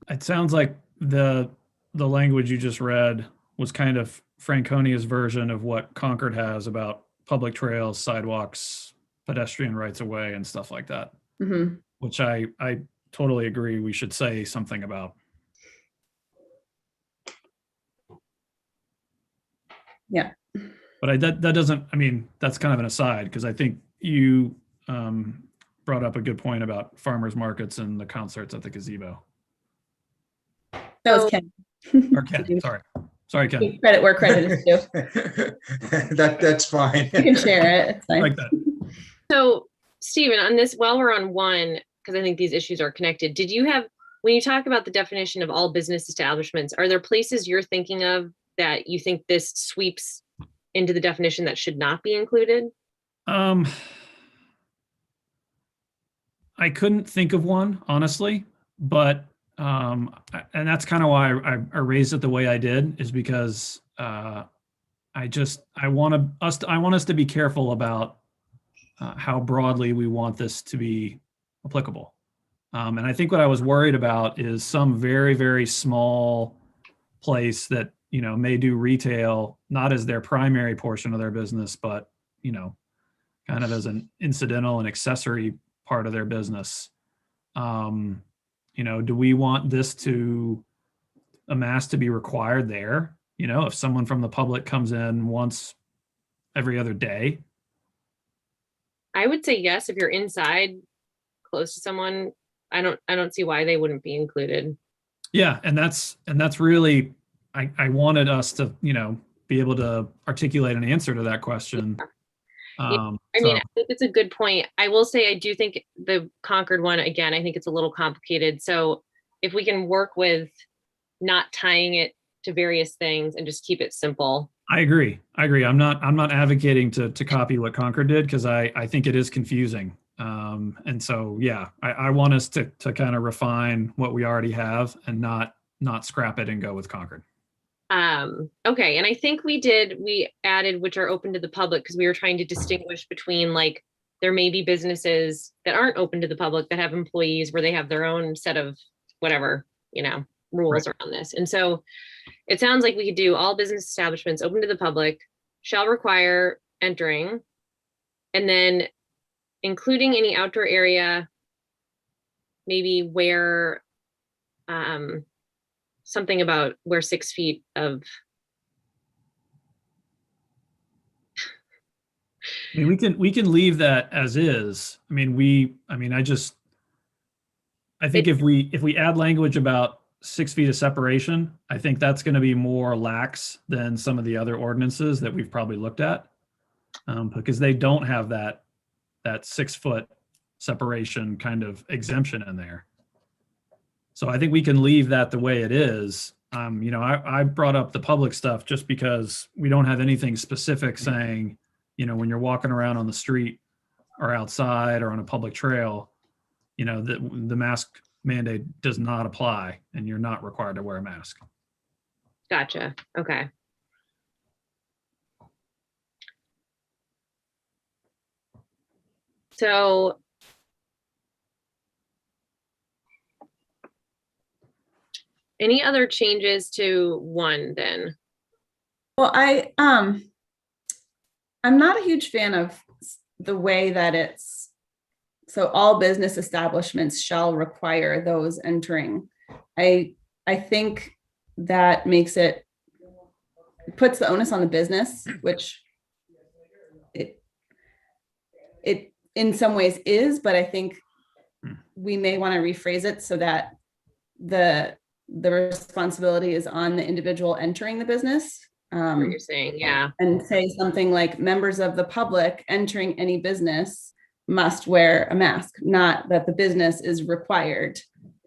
it sounds like the language you just read was kind of Franconia's version of what Concord has about public trails, sidewalks, pedestrian rights of way, and stuff like that, Mhm. which I totally agree we should say something about. Yeah. But that doesn't, I mean, that's kind of an aside, because I think you brought up a good point about farmers markets and the concerts at the gazebo. That was So- Ken. Or Ken, sorry, Ken. Give credit where credit is due. That's fine. You can share it. It's fine. Like that. So, Stephen, on this, while we're on one, because I think these issues are connected, did you have, when you talk about the definition of all business establishments, are there places you're thinking of that you think this sweeps into the definition that should not be included? I couldn't think of one, honestly, but and that's kind of why I raised it the way I did, is because I want us to be careful about how broadly we want this to be applicable. And I think what I was worried about is some very, very small place that, you know, may do retail, not as their primary portion of their business, but, you know, kind of as an incidental and accessory part of their business. You know, do we want a mask to be required there? You know, if someone from the public comes in once every other day? I would say yes, if you're inside close to someone, I don't see why they wouldn't be included. Yeah, and that's really, I wanted us to, you know, be able to articulate an answer to that question. I mean, I think it's a good point. I will say, I do think the Concord one, again, I think it's a little complicated. So if we can work with not tying it to various things and just keep it simple. I agree. I'm not advocating to copy what Concord did, because I think it is confusing. And so, yeah, I want us to kind of refine what we already have and not scrap it and go with Concord. Okay. And I think we added which are open to the public, because we were trying to distinguish between, like, there may be businesses that aren't open to the public that have employees where they have their own set of whatever, you know, rules around this. And so it sounds like we could do all business establishments open to the public shall require entering, and then including any outdoor area, maybe where, something about where 6 feet of. I mean, we can leave that as is. I mean, I think if we add language about 6 feet of separation, I think that's going to be more lax than some of the other ordinances that we've probably looked at, because they don't have that 6 foot separation kind of exemption in there. So I think we can leave that the way it is. You know, I brought up the public stuff just because we don't have anything specific saying, you know, when you're walking around on the street or outside or on a public trail, you know, the mask mandate does not apply and you're not required to wear a mask. Gotcha. Okay. So any other changes to one then? Well, I'm not a huge fan of the way that it's, so all business establishments shall require those entering. I think that makes it puts the onus on the business, which it in some ways is, but I think we may want to rephrase it so that the responsibility is on the individual entering the business. What you're saying, yeah. And say something like members of the public entering any business must wear a mask, not that the business is required.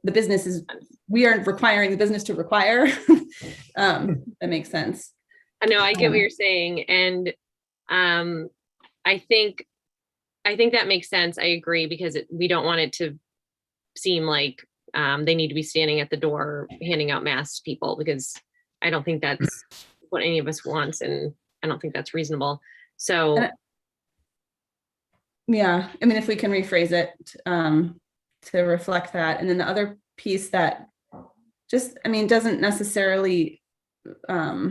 The business is, we aren't requiring the business to require. That makes sense. I know, I get what you're saying. And I think that makes sense. I agree, because we don't want it to seem like they need to be standing at the door handing out masks to people, because I don't think that's what any of us wants, and I don't think that's reasonable. So Yeah, I mean, if we can rephrase it to reflect that. And then the other piece that just, I mean, doesn't necessarily, I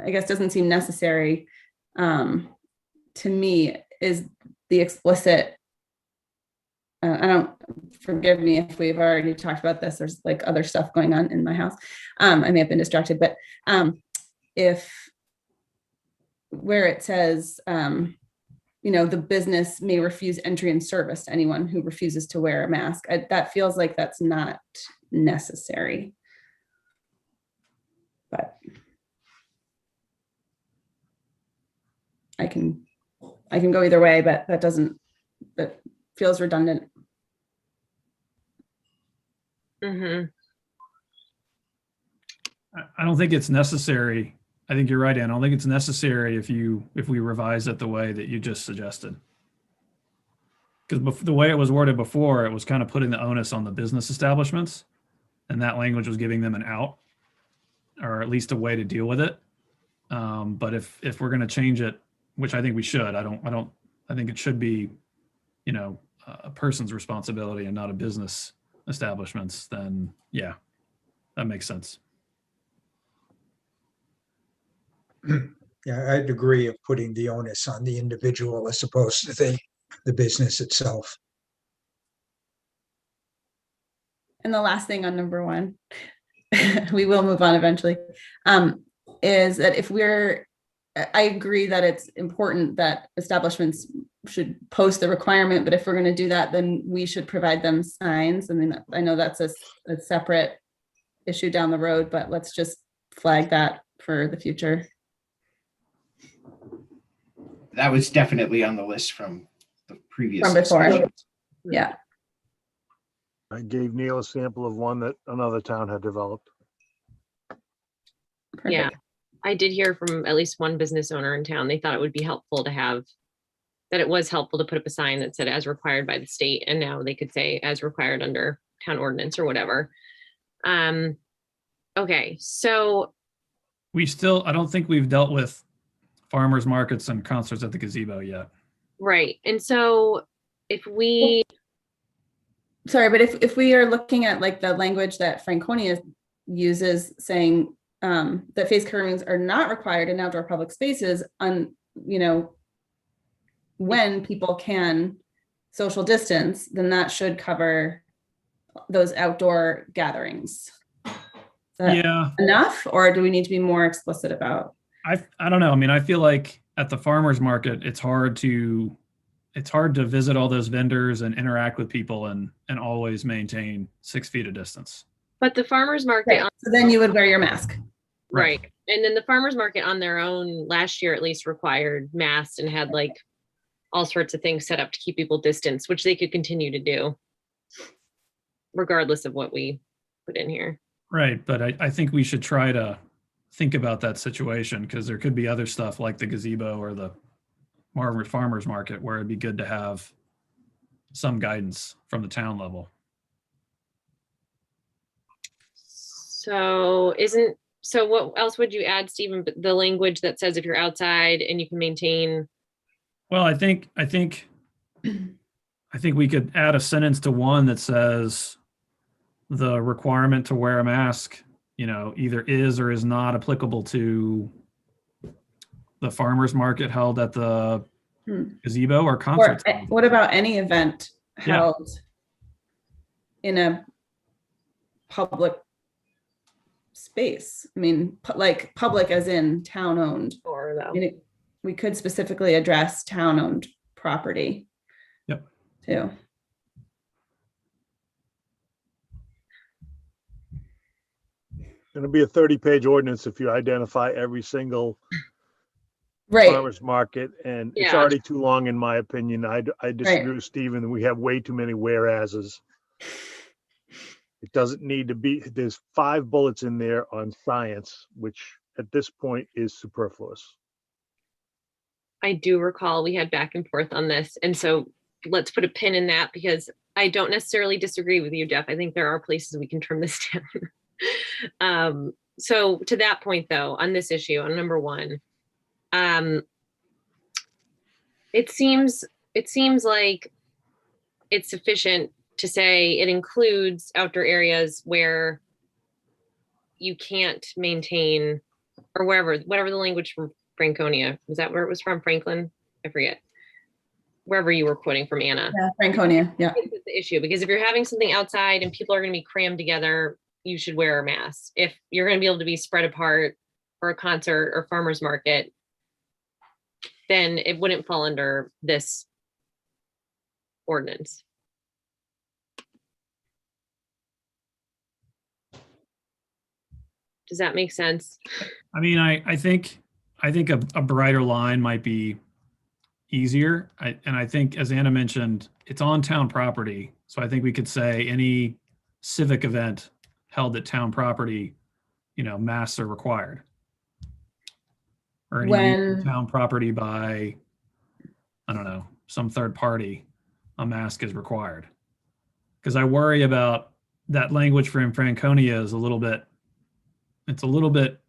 guess doesn't seem necessary to me is the explicit, I don't, forgive me if we've already talked about this, there's like other stuff going on in my house. I may have been distracted, but if where it says, you know, the business may refuse entry and service to anyone who refuses to wear a mask, that feels like that's not necessary. But I can go either way, but that feels redundant. Mm-hmm. I don't think it's necessary. I think you're right, Ann. I don't think it's necessary if we revise it the way that you just suggested. Because the way it was worded before, it was kind of putting the onus on the business establishments, and that language was giving them an out, or at least a way to deal with it. But if we're going to change it, which I think we should, I think it should be, you know, a person's responsibility and not a business establishment's, then yeah, that makes sense. Yeah, I'd agree of putting the onus on the individual as opposed to the business itself. And the last thing on number 1, we will move on eventually, is that I agree that it's important that establishments should post the requirement, but if we're going to do that, then we should provide them signs. I mean, I know that's a separate issue down the road, but let's just flag that for the future. That was definitely on the list from the previous. From before. discussions. Yeah. I gave Neil a sample of one that another town had developed. Perfect. Yeah, I did hear from at least one business owner in town. They thought it would be helpful to have, that it was helpful to put up a sign that said as required by the state, and now they could say as required under town ordinance or whatever. Okay, so I don't think we've dealt with farmers markets and concerts at the gazebo yet. right, and so if we, Sorry, but if we are looking at like the language that Franconia uses, saying that face coverings are not required in outdoor public spaces, you know, when people can social distance, then that should cover those outdoor gatherings. Is that Yeah. enough, or do we need to be more explicit about? I don't know. I mean, I feel like at the farmers market, it's hard to visit all those vendors and interact with people and always maintain 6 feet of distance. but the farmer's market, Right. So then you would wear your mask. right, and then the farmer's market on their own last year at least required masks and had like all sorts of things set up to keep people distance, which they could continue to do regardless of what we put in here. Right. But I think we should try to think about that situation, because there could be other stuff like the gazebo or the farmers market where it'd be good to have some guidance from the town level. So what else would you add, Stephen? The language that says if you're outside and you can maintain. Well, I think we could add a sentence to one that says the requirement to wear a mask, you know, either is or is not applicable to the farmer's market held at the gazebo or concert. Or what about any event held in a public space? I mean, like public as in town owned. Or though. I mean, we could specifically address town owned property. Yep. Too. It'll be a 30-page ordinance if you identify every single Right. farmer's market, and it's Yeah. already too long, in my opinion. I disagree with Stephen. We have way too many whereases. It doesn't need to be, there's 5 bullets in there on science, which at this point is superfluous. I do recall we had back and forth on this. And so let's put a pin in that, because I don't necessarily disagree with you, Jeff. I think there are places we can trim this down. So to that point though, on this issue, on number 1, it seems it seems like it's sufficient to say it includes outdoor areas where you can't maintain, or whatever the language from Franconia, was that where it was from, Franklin? I forget. Wherever you were quoting from, Anna. Yeah, Franconia, yeah. This is the issue, because if you're having something outside and people are going to be crammed together, you should wear a mask. If you're going to be able to be spread apart for a concert or farmer's market, then it wouldn't fall under this ordinance. Does that make sense? I mean, I think a brighter line might be easier. And I think, as Anna mentioned, it's on town property. So I think we could say any civic event held at town property, masks are required. Or any use of town property by, I don't know, some third party, a mask is required. Because I worry about that language from Franconia is a little bit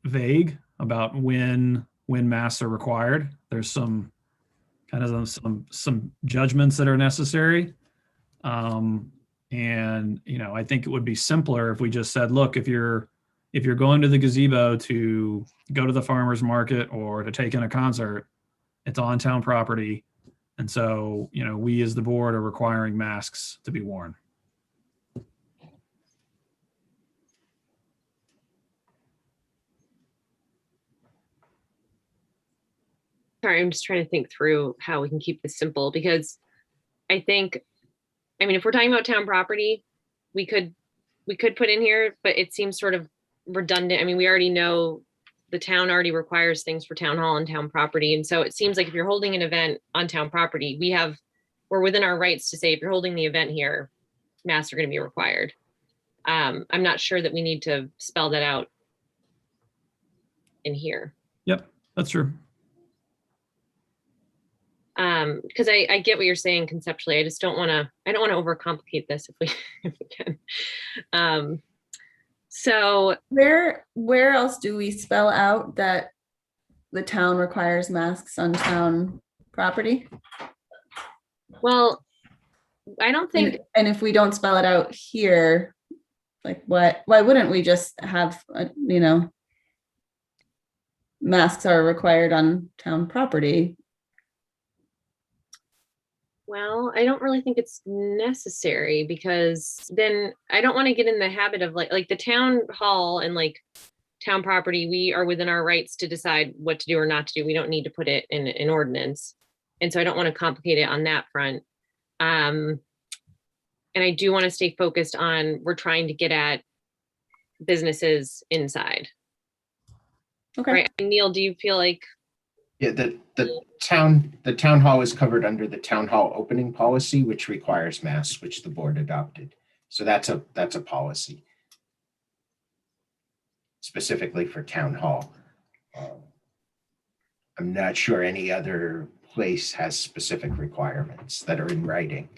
vague about when masks are required. There's some kind of some judgments that are necessary. And I think it would be simpler if we just said, look, if you're going to the gazebo to go to the farmer's market or to take in a concert, it's on town property. And so, we as the board are requiring masks to be worn. Sorry, I'm just trying to think through how we can keep this simple, because if we're talking about town property, we could put in here, but it seems sort of redundant. I mean, we already know the town already requires things for town hall and town property. And so it seems like if you're holding an event on town property, we're within our rights to say, if you're holding the event here, masks are going to be required. I'm not sure that we need to spell that out in here. Yep, that's true. Because I get what you're saying conceptually. I don't want to overcomplicate this if we can. So Where else do we spell out that the town requires masks on town property? Well, I don't think. And if we don't spell it out here, like why wouldn't we just have, masks are required on town property? Well, I don't really think it's necessary, because then I don't want to get in the habit of like the town hall and like town property, we are within our rights to decide what to do or not to do. We don't need to put it in an ordinance. And so I don't want to complicate it on that front. And I do want to stay focused on, we're trying to get at businesses inside. Okay. Right. Neil, do you feel like? Yeah, the town hall is covered under the town hall opening policy, which requires masks, which the board adopted. So that's a policy specifically for town hall. I'm not sure any other place has specific requirements that are in writing.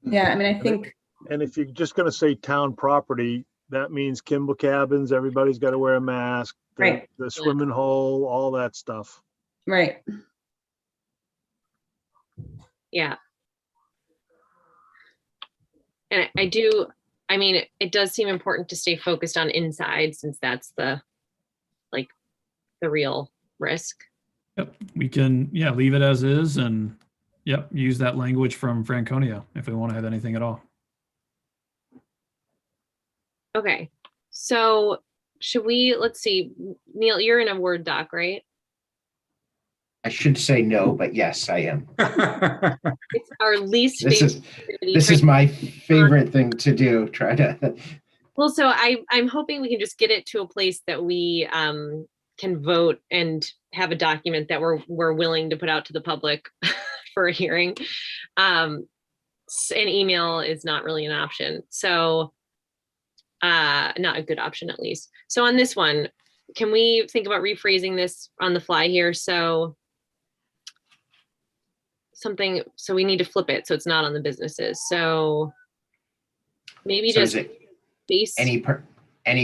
Yeah, I think. And if you're just going to say town property, that means Kimball Cabins, everybody's got to wear a mask. Right. The swimming hole, all that stuff. Right. Yeah. And it does seem important to stay focused on inside, since that's the real risk. Yep, we can, leave it as is and, use that language from Franconia if we want to have anything at all. Okay, so let's see, Neil, you're in a Word doc, right? I should say no, but yes, I am. It's our least This is my favorite thing to do. Try to. Well, so I'm hoping we can just get it to a place that we can vote and have a document that we're willing to put out to the public for a hearing. An email is not really an option. So not a good option, at least. So on this one, can we think about rephrasing this on the fly here? So we need to flip it so it's not on the businesses. So maybe So just is it face any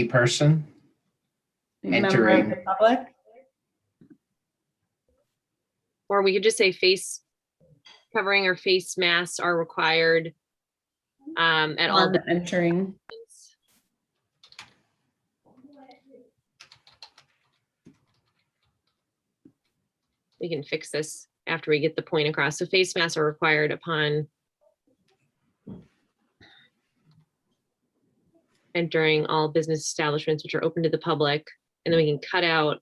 person Member of entering the public. or we could just say face covering or face masks are required at all. On entering. We can fix this after we get the point across. So face masks are required upon entering all business establishments which are open to the public. And then we can cut out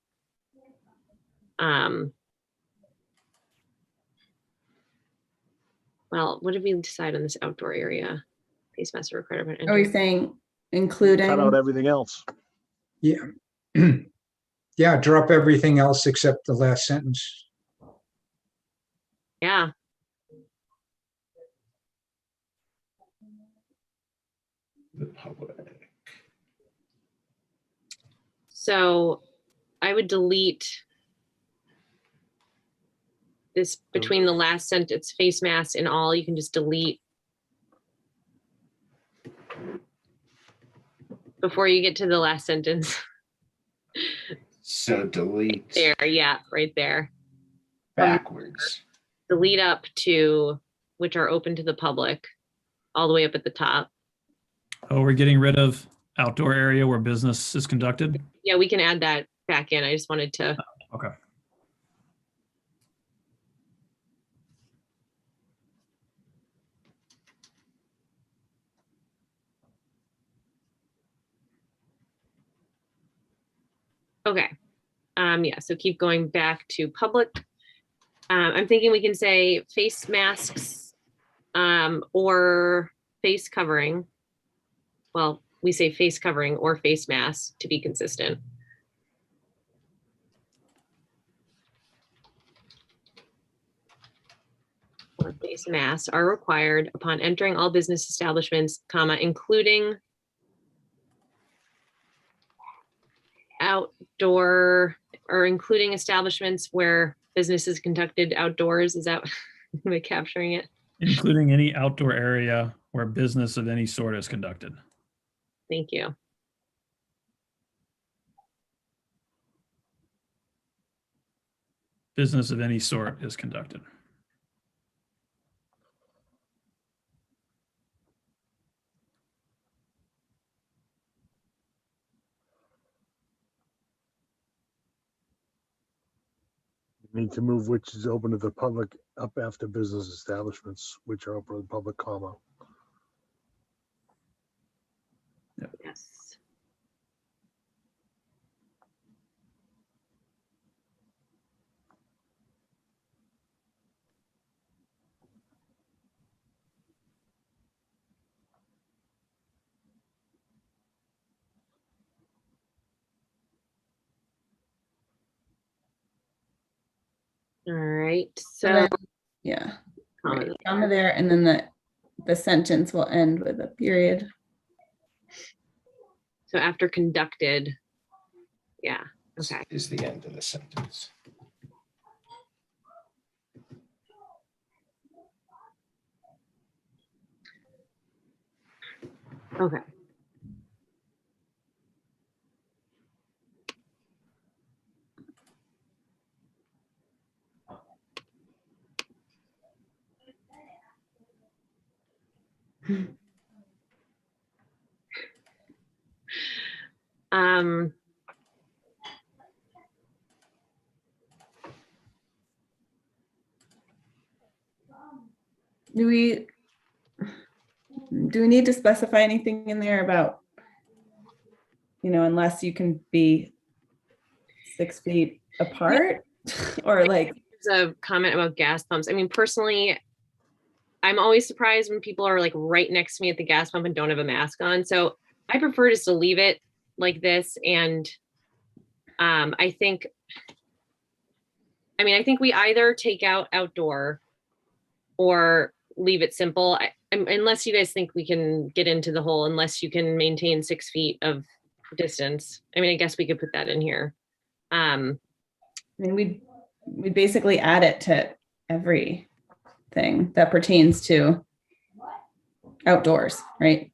well, what did we decide on this outdoor area? Face masks are required upon Are we entering. saying including? Cut out everything else. Yeah. Yeah, drop everything else except the last sentence. Yeah. The public. So I would delete this between the last sentence, face mask and all. You can just delete before you get to the last sentence. So delete There, yeah, right there. backwards. Delete up to which are open to the public, all the way up at the top. Oh, we're getting rid of outdoor area where business is conducted? Yeah, we can add that back in. I just wanted to. Okay. Okay. Yeah, so keep going back to public. I'm thinking we can say face masks or face covering. Well, we say face covering or face mask to be consistent. Or face masks are required upon entering all business establishments, comma, including outdoor or including establishments where business is conducted outdoors. Is that am I capturing it? Including any outdoor area where business of any sort is conducted. Thank you. Business of any sort is conducted. Need to move which is open to the public up after business establishments, which are open to the public, comma. Yes. All right, so And then- yeah, right, comma there, and then the sentence will end with a period. so after conducted, yeah, okay. Is the end of the sentence. Okay. Um, Do we need to specify anything in there about, unless you can be 6 feet apart or like? there's a comment about gas pumps. I mean, personally, I'm always surprised when people are like right next to me at the gas pump and don't have a mask on. So I prefer just to leave it like this. And I think we either take out outdoor or leave it simple. Unless you guys think we can get into the whole, unless you can maintain 6 feet of distance. I mean, I guess we could put that in here. We basically add it to everything that pertains to outdoors, right?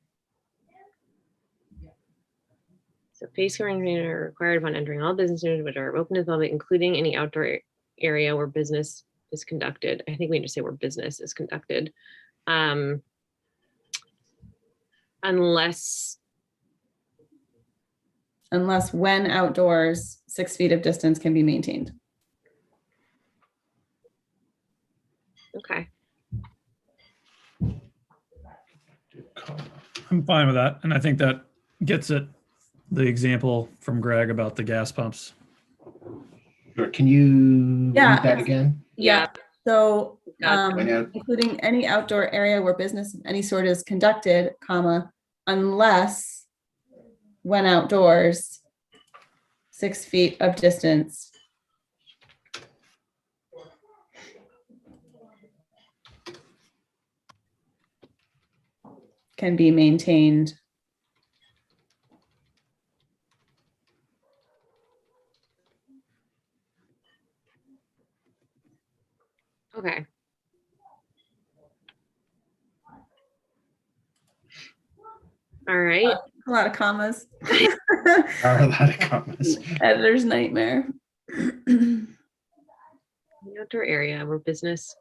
So face covering are required upon entering all businesses which are open to the public, including any outdoor area where business is conducted. I think we need to say where business is conducted. Unless, when outdoors, 6 feet of distance can be maintained. okay, I'm fine with that. And I think that gets at the example from Greg about the gas pumps. Sure. Can you Yeah. read that again? Yeah, so When out- including any outdoor area where business of any sort is conducted, comma, unless when outdoors, 6 feet of distance can be maintained. okay. All right. A lot of commas. Are a lot of commas. Editor's nightmare. The outdoor area where business.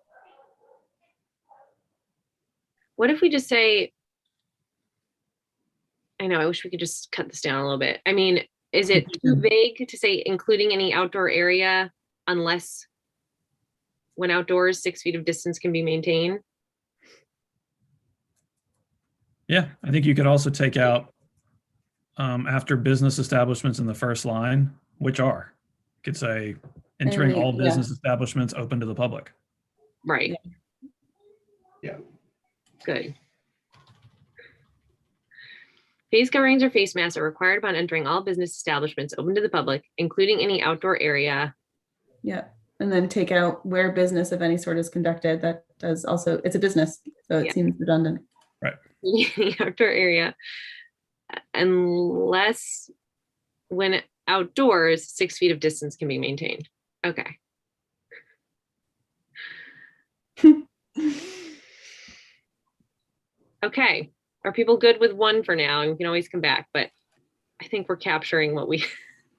What if we just say, I know, I wish we could just cut this down a little bit. I mean, is it too vague to say including any outdoor area unless when outdoors, 6 feet of distance can be maintained? Yeah, I think you could also take out after business establishments in the first line, which are, you could say entering all Yeah. business establishments open to the public. Right. Yeah. Good. Face coverings or face masks are required upon entering all business establishments open to the public, including any outdoor area. Yeah, and then take out where business of any sort is conducted. That does also, it's a business, so it Yeah. seems redundant. Any outdoor area, unless when outdoors, 6 feet of distance can be maintained. Okay. Okay. Are people good with one for now? And we can always come back, but I think we're capturing what we,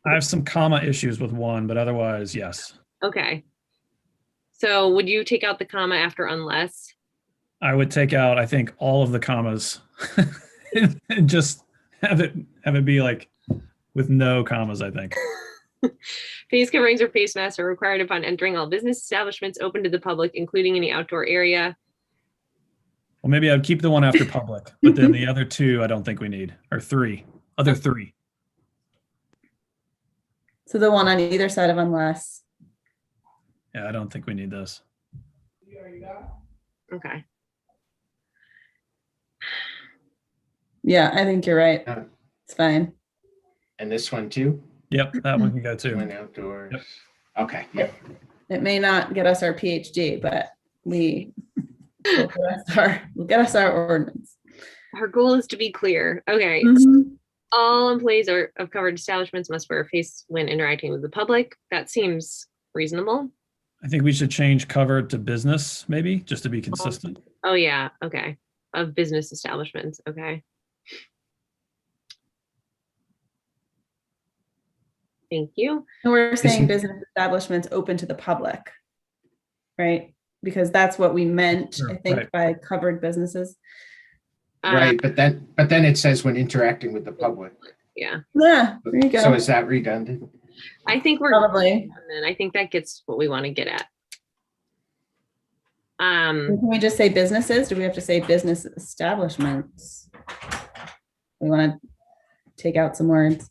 I have some comma issues with one, but otherwise, yes. okay. So would you take out the comma after unless? I would take out, I think, all of the commas and just have it be like with no commas, I think. Face coverings or face masks are required upon entering all business establishments open to the public, including any outdoor area. Well, maybe I'd keep the one after public, but then the other two I don't think we need, or three, other three. So the one on either side of unless. Yeah, I don't think we need this. Okay. Yeah, I think you're right. Yeah. It's fine. And this one too? Yep, that one can go too. When outdoors. Yep. Okay, yeah. It may not get us our PhD, but we'll get us our ordinance. Our goal is to be clear. Okay. Mhm. All employees of covered establishments must wear a face when interacting with the public. That seems reasonable. I think we should change covered to business, maybe, just to be consistent. Oh yeah, okay. Of business establishments, okay. Thank you. And we're saying Isn't- business establishments open to the public, right? Because that's what we meant, Sure, I think, right. by covered businesses. Right, but then it says when interacting with the public. Yeah, Yeah, there you So go. is that redundant? I think we're, Probably. and then I think that gets what we want to get at. Can we just say businesses? Do we have to say business establishments? We want to take out some words.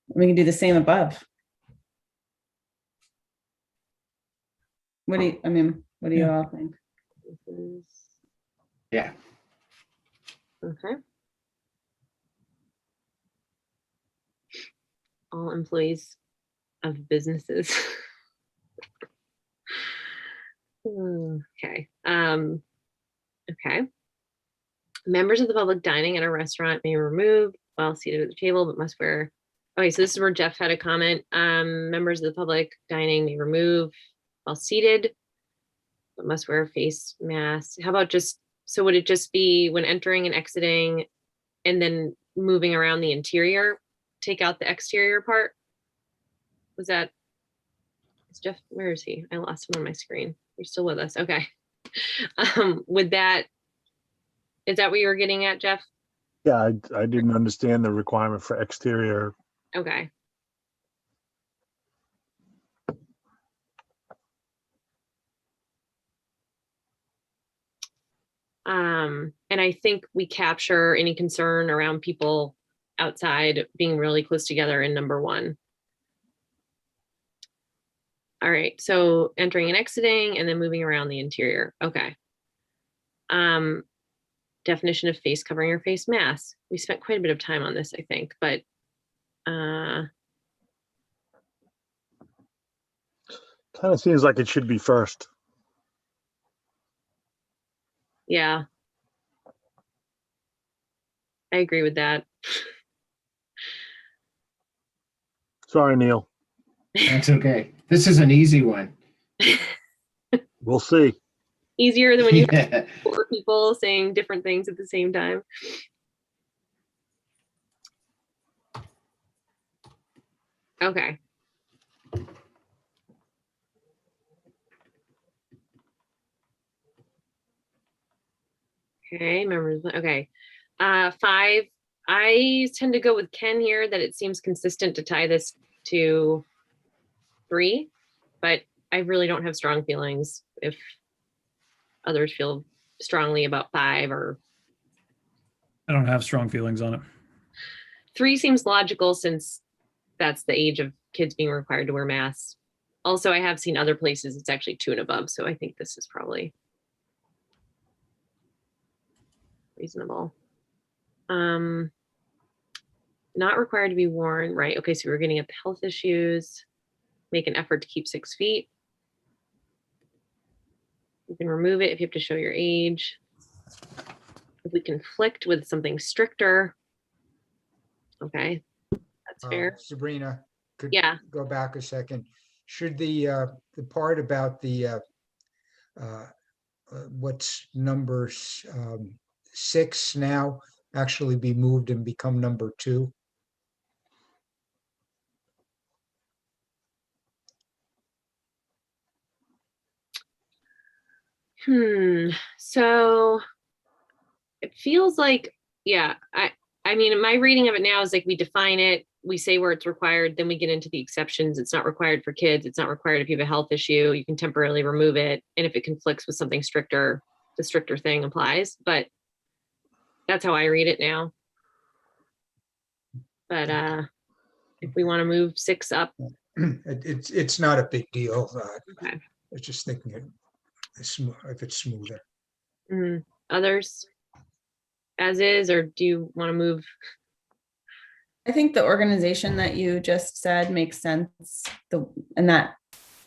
We can do the same above. What do you Yeah. all think? Yeah. Okay. All employees of businesses. Okay. Okay. Members of the public dining at a restaurant may remove while seated at the table, but must wear. Okay, so this is where Jeff had a comment. Members of the public dining may remove while seated, but must wear a face mask. How about just, so would it just be when entering and exiting and then moving around the interior, take out the exterior part? Is that Jeff, where is he? I lost him on my screen. You're still with us. Okay. With that, is that what you were getting at, Jeff? Yeah, I didn't understand the requirement for exterior. Okay. And I think we capture any concern around people outside being really close together in number 1. All right, so entering and exiting and then moving around the interior. Okay. Definition of face covering or face mask. We spent quite a bit of time on this, I think, but Kind of seems like it should be first. yeah. I agree with that. Sorry, Neil. That's okay. This is an easy one. We'll see. Easier than when you have Yeah. 4 people saying different things at the same time. Okay. Okay, members. Okay. 5. I tend to go with Ken here that it seems consistent to tie this to 3, but I really don't have strong feelings if others feel strongly about 5 or I don't have strong feelings on it. 3 seems logical since that's the age of kids being required to wear masks. Also, I have seen other places it's actually 2 and above, so I think this is probably reasonable. Not required to be worn, right? Okay, so we're getting at the health issues. Make an effort to keep 6 feet. You can remove it if you have to show your age. If we conflict with something stricter, okay, that's fair. Sabrina, could Yeah. go back a second. Should the part about the what's number 6 now actually be moved and become number 2? So it feels like, yeah, I mean, my reading of it now is like we define it, we say where it's required, then we get into the exceptions. It's not required for kids. It's not required if you have a health issue. You can temporarily remove it. And if it conflicts with something stricter, the stricter thing applies. But that's how I read it now. But if we want to move 6 up. It's not a big deal. Okay. I was just thinking if it's smoother. Others as is, or do you want to move? I think the organization that you just said makes sense. And that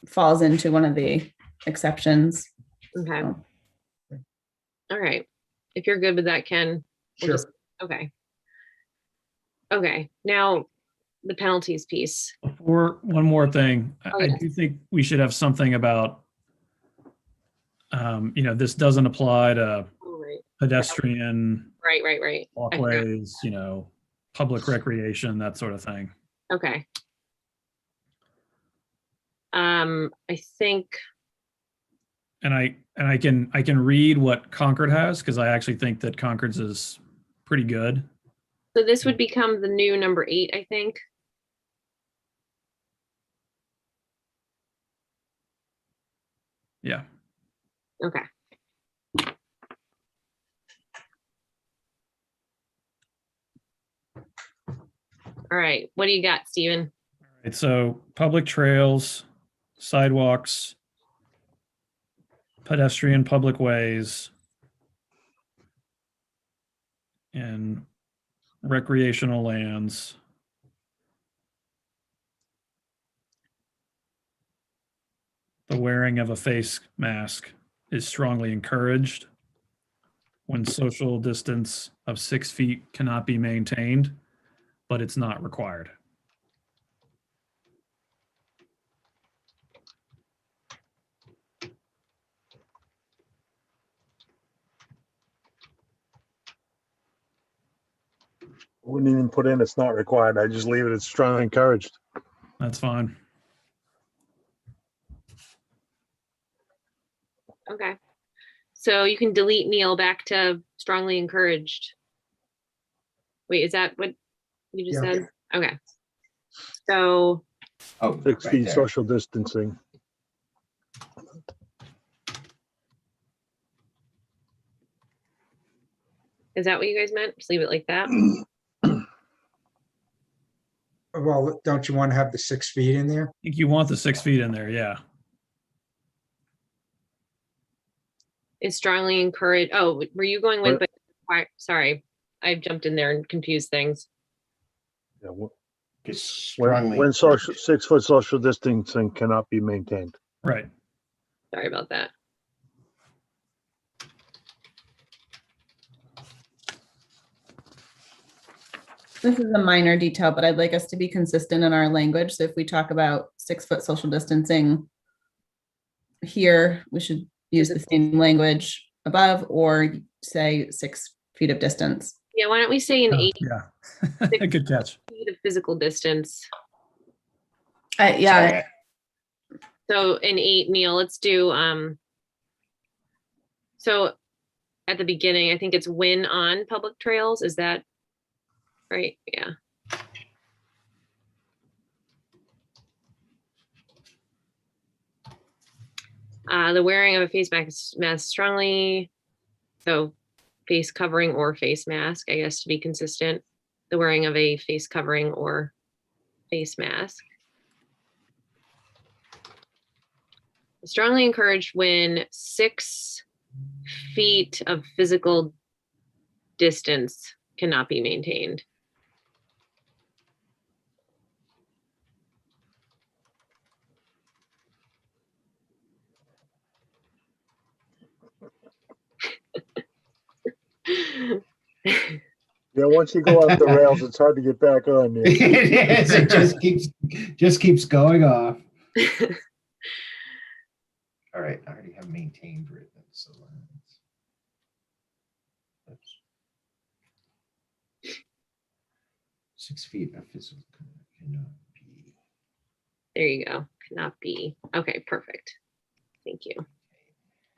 falls into one of the exceptions. Okay. So. All right. If you're good with that, Ken. Sure. Okay. Okay. Now the penalties piece. Before one more thing, Oh, I yes. do think we should have something about, this doesn't apply to Oh, right. pedestrian Right. I forgot. walkways, public recreation, that sort of thing. Okay. I think. And I can read what Concord has, because I actually think that Concord's is pretty good. So this would become the new number 8, I think. Yeah. Okay. All right. What do you got, Steven? All right. So public trails, sidewalks, pedestrian public ways, and recreational lands. The wearing of a face mask is strongly encouraged when social distance of 6 feet cannot be maintained, but it's not required. Wouldn't even put in it's not required. I just leave it. It's strongly encouraged. That's fine. Okay. So you can delete Neil back to strongly encouraged. Wait, is that what you just Yeah. said? Okay. So, Oh, 6 right feet there. social distancing. is that what you guys meant? Just leave it like that? Well, don't you want to have the 6 feet in there? I think you want the 6 feet in there, yeah. Is strongly encouraged. Oh, were you going with, What? but sorry, I jumped in there and confused things. Yeah, Just when, strongly. when social 6 foot social distancing cannot be maintained. Right. Sorry about that. This is a minor detail, but I'd like us to be consistent in our language. So if we talk about 6 foot social distancing here, we should use the same language above or say 6 feet of distance. Yeah, why don't we say an Oh, 8 yeah. Good catch. feet of physical distance? Yeah, Sorry, So an 8, Neil, let's do, so at the beginning, I think it's when on public trails, is that right? Yeah. The wearing of a face mask strongly, so face covering or face mask, I guess, to be consistent. The wearing of a face covering or face mask. Strongly encouraged when 6 feet of physical distance cannot be maintained. Yeah, once you go off the rails, it's hard to get back on there. it is. It just keeps going off. All right, I already have maintained written. So let's 6 feet of physical cannot be. There you go. Cannot be. Okay, perfect. Thank you.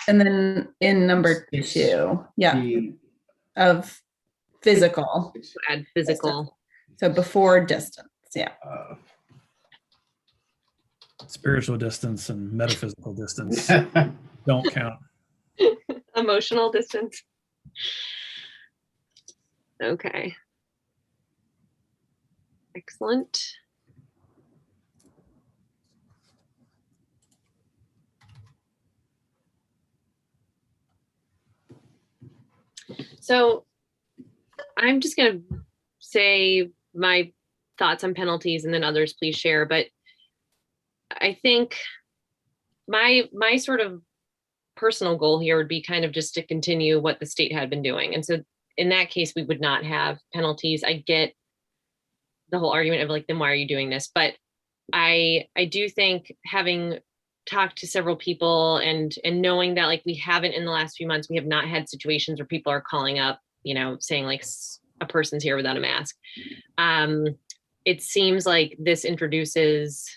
and then in number 6 2, yeah, feet of physical. Add physical. So before distance, yeah. of Spiritual distance and metaphysical distance don't count. Emotional distance. Okay. Excellent. So I'm just going to say my thoughts on penalties and then others please share. But I think my sort of personal goal here would be kind of just to continue what the state had been doing. And so in that case, we would not have penalties. I get the whole argument of like, then why are you doing this? But I do think having talked to several people and knowing that like we haven't in the last few months, we have not had situations where people are calling up, you know, saying like a person's here without a mask. It seems like this introduces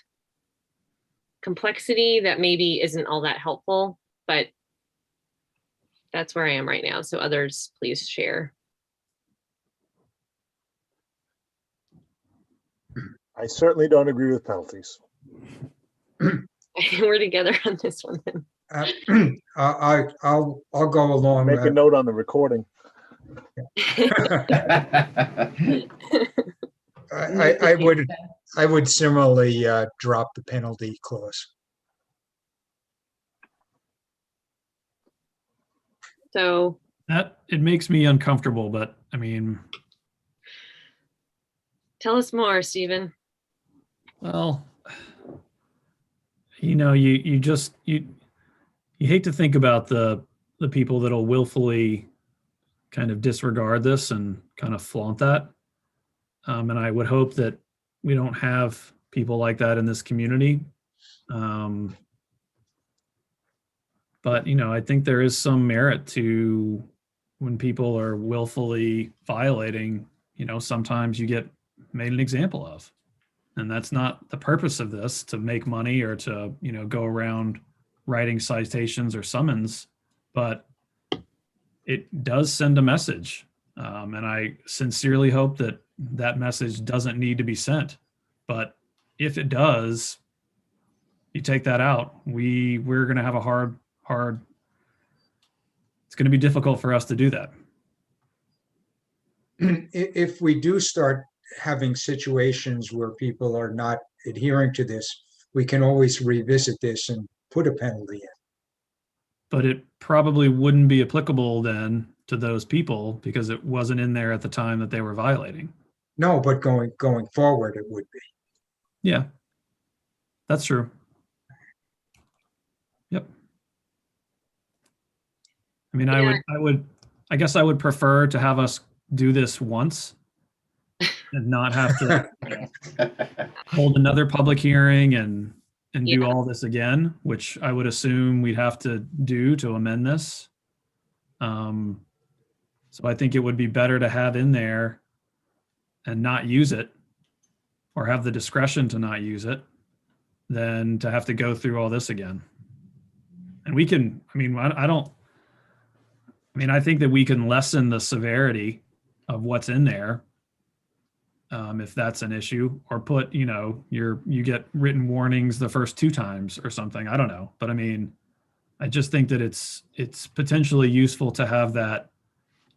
complexity that maybe isn't all that helpful, but that's where I am right now. So others, please share. I certainly don't agree with penalties. We're together on this one then. I'll go along. Make a note on the recording. I would similarly drop the penalty clause. So That it makes me uncomfortable, but I mean, tell us more, Stephen. well, you know, you just you hate to think about the people that'll willfully kind of disregard this and kind of flaunt that. And I would hope that we don't have people like that in this community. But, you know, I think there is some merit to when people are willfully violating, you know, sometimes you get made an example of. And that's not the purpose of this, to make money or to, you know, go around writing citations or summons, but it does send a message. And I sincerely hope that that message doesn't need to be sent. But if it does, you take that out, we're going to have a hard, it's going to be difficult for us to do that. If we do start having situations where people are not adhering to this, we can always revisit this and put a penalty in. But it probably wouldn't be applicable then to those people because it wasn't in there at the time that they were violating. No, but going forward, it would be. Yeah, that's true. Yep. I mean, I guess I would prefer to have us do this once and not have to hold another public hearing and do all this again, which I would assume we'd have to do to amend this. So I think it would be better to have in there and not use it, or have the discretion to not use it, than to have to go through all this again. And we can, I mean, I think that we can lessen the severity of what's in there, if that's an issue, or put, you get written warnings the first 2 times or something. I don't know. But I mean, I just think that it's potentially useful to have that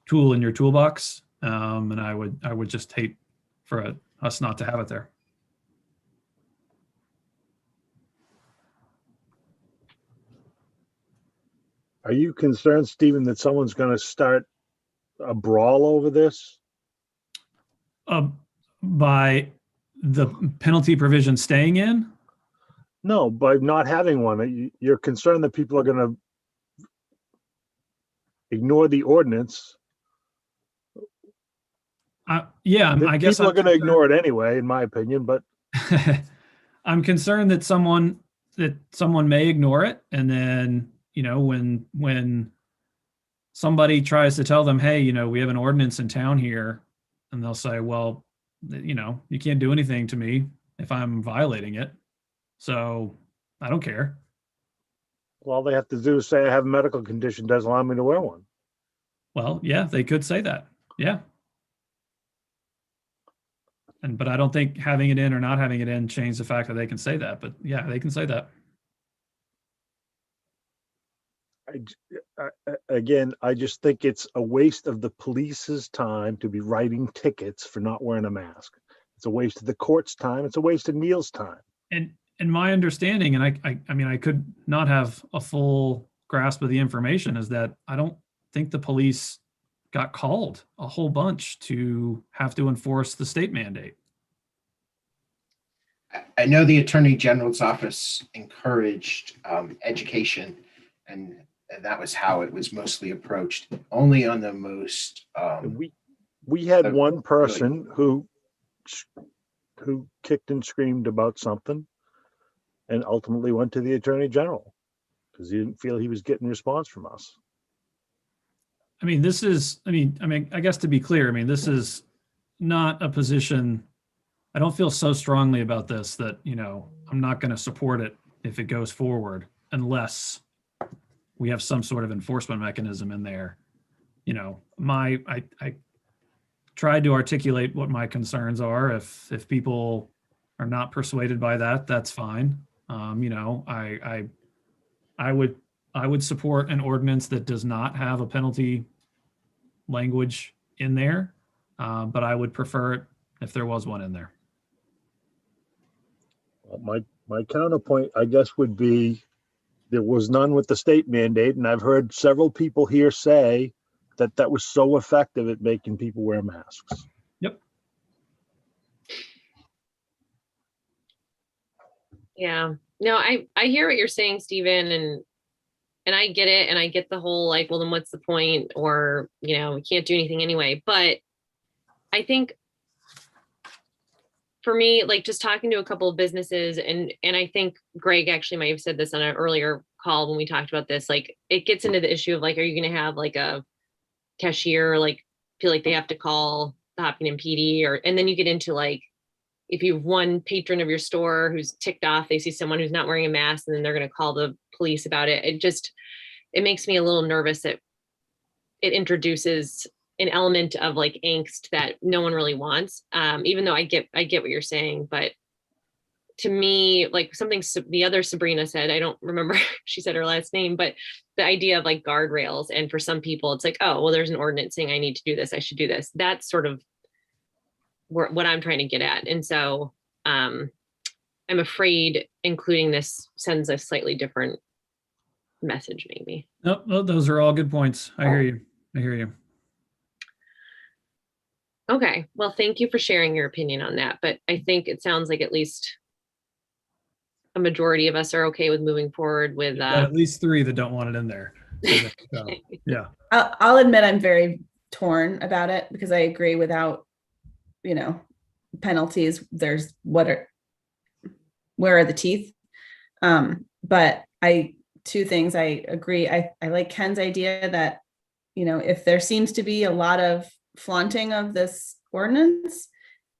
tool in your toolbox. And I would just hate for us not to have it there. Are you concerned, Stephen, that someone's going to start a brawl over this? By the penalty provision staying in? No, by not having one. You're concerned that people are going to ignore the ordinance. Yeah, I guess people are going to ignore it anyway, in my opinion. But I'm concerned that someone may ignore it, and then when somebody tries to tell them, hey, we have an ordinance in town here, and they'll say, well, you can't do anything to me if I'm violating it, so I don't care. Well, all they have to do is say I have a medical condition doesn't allow me to wear one. Well, yeah, they could say that. Yeah. But I don't think having it in or not having it in change the fact that they can say that. But yeah, they can say that. Again, I just think it's a waste of the police's time to be writing tickets for not wearing a mask. It's a waste of the court's time. It's a waste of Neil's time. And my understanding, and I mean, I could not have a full grasp of the information, is that I don't think the police got called a whole bunch to have to enforce the state mandate. I know the Attorney General's office encouraged education, and that was how it was mostly approached. Only on the most. We had one person who kicked and screamed about something, and ultimately went to the Attorney General because he didn't feel he was getting response from us. I mean, I guess to be clear, this is not a position. I don't feel so strongly about this that, I'm not going to support it if it goes forward unless we have some sort of enforcement mechanism in there. I tried to articulate what my concerns are. If people are not persuaded by that, that's fine. I would support an ordinance that does not have a penalty language in there, but I would prefer it if there was one in there. Well, my counterpoint, I guess, would be there was none with the state mandate, and I've heard several people here say that was so effective at making people wear masks. Yep. Yeah. No, I hear what you're saying, Stephen, and I get it, and I get the whole well, then what's the point? Or we can't do anything anyway. But I think for me, just talking to a couple of businesses, and I think Greg actually might have said this on an earlier call when we talked about this, it gets into the issue of are you going to have a cashier feel like they have to call the Hopkinton PD, and then you get into if you have one patron of your store who's ticked off, they see someone who's not wearing a mask, and then they're going to call the police about it. It makes me a little nervous that it introduces an element of like angst that no one really wants. Even though I get what you're saying, but to me, like something the other Sabrina said, I don't remember, she said her last name, but the idea of like guardrails. And for some people, it's like, oh, well, there's an ordinance saying I need to do this, I should do this. That's sort of what I'm trying to get at. And so I'm afraid including this sends a slightly different message, maybe. Nope, those are all good points. I hear you. I hear you. Okay, well, thank you for sharing your opinion on that. But I think it sounds like at least a majority of us are okay with moving forward with At least 3 that don't want it in there. So, yeah. I'll admit I'm very torn about it because I agree without, penalties, where are the teeth? But two things I agree. I like Ken's idea that, if there seems to be a lot of flaunting of this ordinance,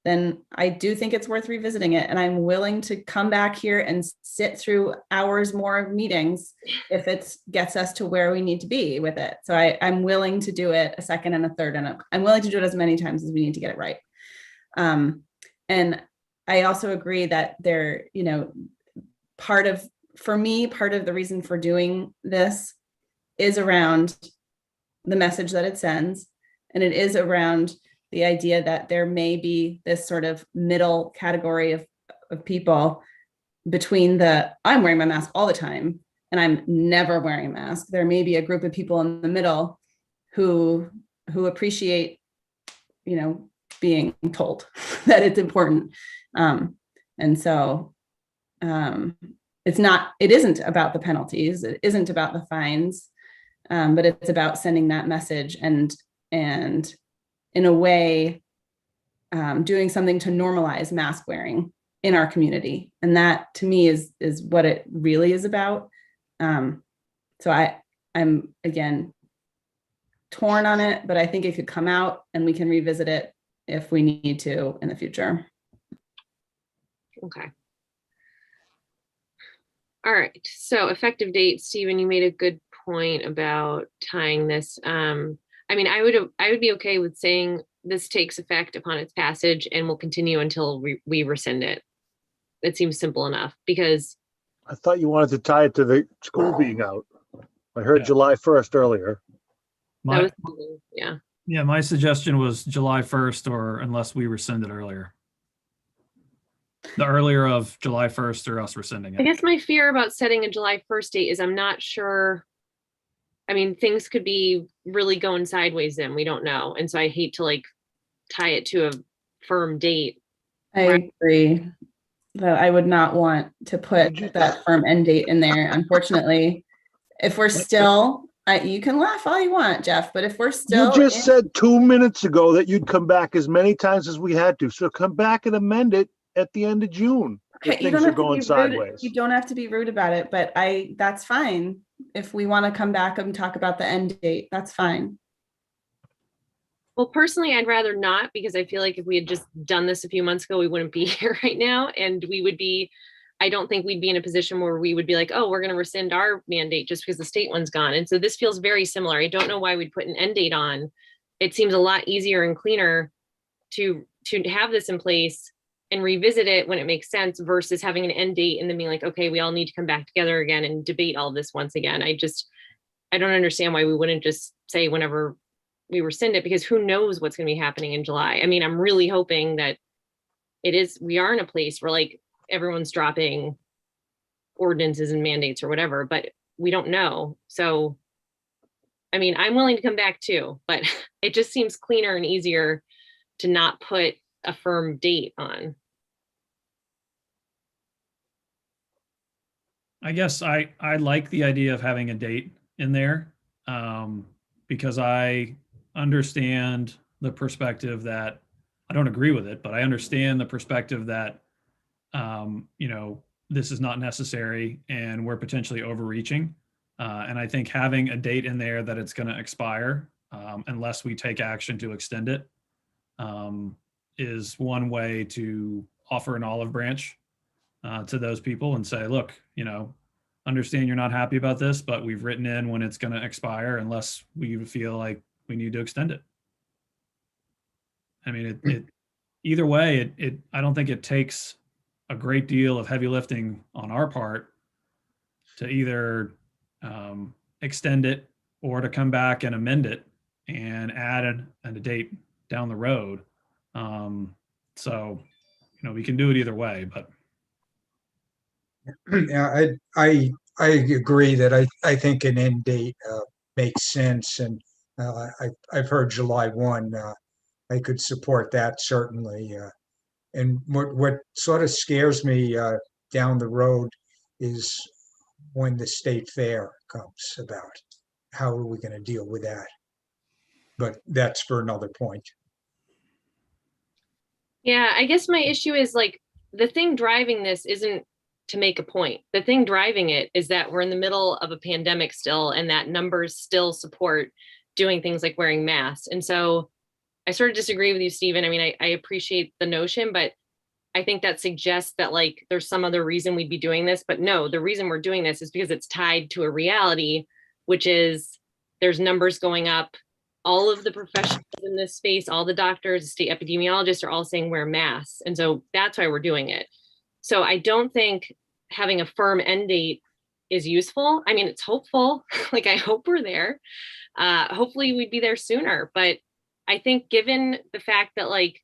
then I do think it's worth revisiting it. And I'm willing to come back here and sit through hours more of meetings if it gets us to where we need to be with it. So I'm willing to do it a second and a third, and I'm willing to do it as many times as we need to get it right. And I also agree that part of the reason for doing this is around the message that it sends. And it is around the idea that there may be this sort of middle category of people between I'm wearing my mask all the time and I'm never wearing a mask. There may be a group of people in the middle who appreciate, being told that it's important. And so it isn't about the penalties. It isn't about the fines, but it's about sending that message and in a way, doing something to normalize mask wearing in our community. And that to me is what it really is about. So I'm again, torn on it, but I think it could come out and we can revisit it if we need to in the future. Okay. All right. So effective date, Stephen, you made a good point about tying this. I mean, I would be okay with saying this takes effect upon its passage and will continue until we rescind it. It seems simple enough because I thought you wanted to tie it to the school being out. I heard July 1st earlier. Yeah. Yeah, my suggestion was July 1st or unless we rescind it earlier. The earlier of July 1st or us rescinding it. I guess my fear about setting a July 1st date is I'm not sure. I mean, things could be really going sideways then. We don't know. And so I hate to tie it to a firm date. I agree that I would not want to put that firm end date in there. Unfortunately, if we're still, you can laugh all you want, Jeff, but if we're still. You just said 2 minutes ago that you'd come back as many times as we had to. So come back and amend it at the end of June. Okay, things are going sideways. You don't have to be rude about it, but that's fine. If we want to come back and talk about the end date, that's fine. Well, personally, I'd rather not, because I feel like if we had just done this a few months ago, we wouldn't be here right now. And I don't think we'd be in a position where we would be like, oh, we're going to rescind our mandate just because the state one's gone. And so this feels very similar. I don't know why we'd put an end date on. It seems a lot easier and cleaner to have this in place and revisit it when it makes sense versus having an end date and then being like, okay, we all need to come back together again and debate all this once again. I don't understand why we wouldn't just say whenever we rescind it, because who knows what's going to be happening in July. I mean, I'm really hoping that we are in a place where everyone's dropping ordinances and mandates or whatever, but we don't know. So, I mean, I'm willing to come back too, but it just seems cleaner and easier to not put a firm date on. I guess I like the idea of having a date in there because I understand the perspective that I don't agree with it, but I understand the perspective that, this is not necessary and we're potentially overreaching. And I think having a date in there that it's going to expire unless we take action to extend it is one way to offer an olive branch to those people and say, look, understand you're not happy about this, but we've written in when it's going to expire unless we feel like we need to extend it. I mean, it either way, I don't think it takes a great deal of heavy lifting on our part to either extend it or to come back and amend it and add a date down the road. So, we can do it either way, but. Yeah, I agree that I think an end date makes sense, and I've heard July 1. I could support that certainly. And what sort of scares me down the road is when the state fair comes about. How are we going to deal with that? But that's for another point. Yeah, I guess my issue is like the thing driving this isn't to make a point. The thing driving it is that we're in the middle of a pandemic still, and that numbers still support doing things like wearing masks. And so I sort of disagree with you, Stephen. I mean, I appreciate the notion, but I think that suggests that like there's some other reason we'd be doing this. But no, the reason we're doing this is because it's tied to a reality, which is there's numbers going up. All of the professionals in this space, all the doctors, the state epidemiologists are all saying wear masks. And so that's why we're doing it. So I don't think having a firm end date is useful. I mean, it's hopeful. Like, I hope we're there. Hopefully we'd be there sooner. But I think given the fact that like,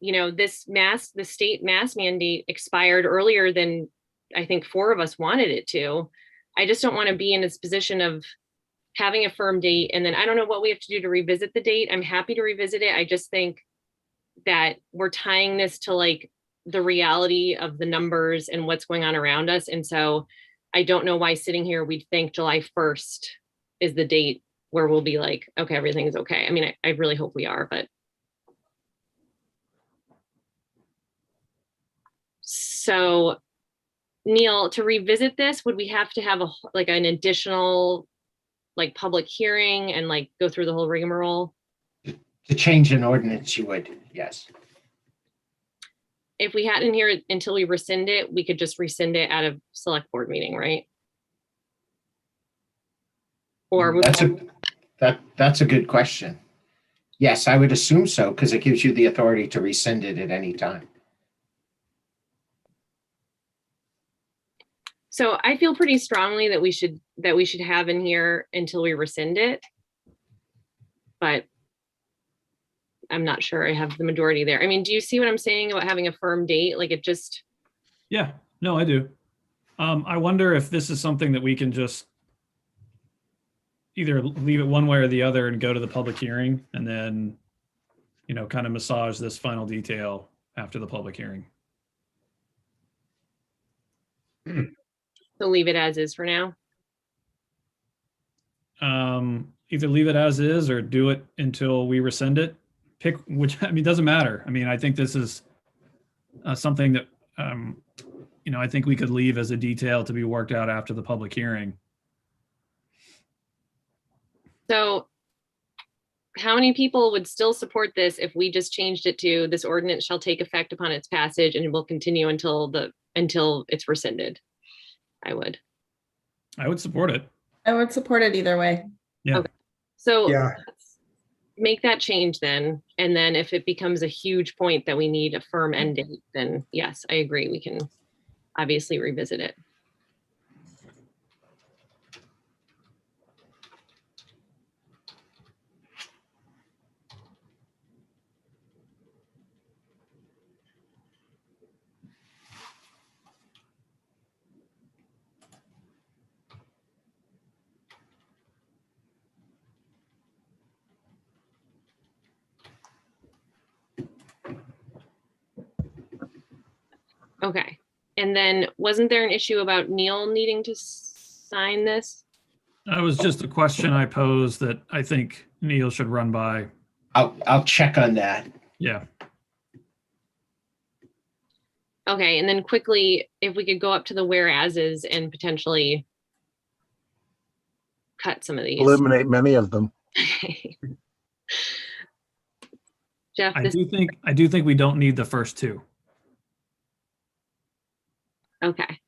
the state mask mandate expired earlier than I think 4 of us wanted it to, I just don't want to be in this position of having a firm date. And then I don't know what we have to do to revisit the date. I'm happy to revisit it. I just think that we're tying this to like the reality of the numbers and what's going on around us. And so I don't know why sitting here, we'd think July 1st is the date where we'll be like, okay, everything's okay. I mean, I really hope we are, but. So Neil, to revisit this, would we have to have an additional like public hearing and like go through the whole rigmarole? To change an ordinance, you would, yes. If we hadn't here until we rescind it, we could just rescind it at a select board meeting, right? Or that's a good question. Yes, I would assume so, because it gives you the authority to rescind it at any time. So I feel pretty strongly that we should have in here until we rescind it. But I'm not sure I have the majority there. I mean, do you see what I'm saying about having a firm date? Like it just. Yeah, no, I do. I wonder if this is something that we can just either leave it one way or the other and go to the public hearing and then, kind of massage this final detail after the public hearing. So leave it as is for now. Either leave it as is or do it until we rescind it. Pick which, I mean, it doesn't matter. I mean, I think this is something that, I think we could leave as a detail to be worked out after the public hearing. So how many people would still support this if we just changed it to this ordinance shall take effect upon its passage and will continue until it's rescinded? I would support it. I would support it either way. Yeah. Okay. So Yeah. let's make that change then. And then if it becomes a huge point that we need a firm end date, then yes, I agree. We can obviously revisit it. Okay. And then wasn't there an issue about Neil needing to sign this? That was just a question I posed that I think Neil should run by. I'll check on that. Yeah. Okay. And then quickly, if we could go up to the whereases and potentially cut some of these. Eliminate many of them. Jeff, I do think we don't need the first two. Okay.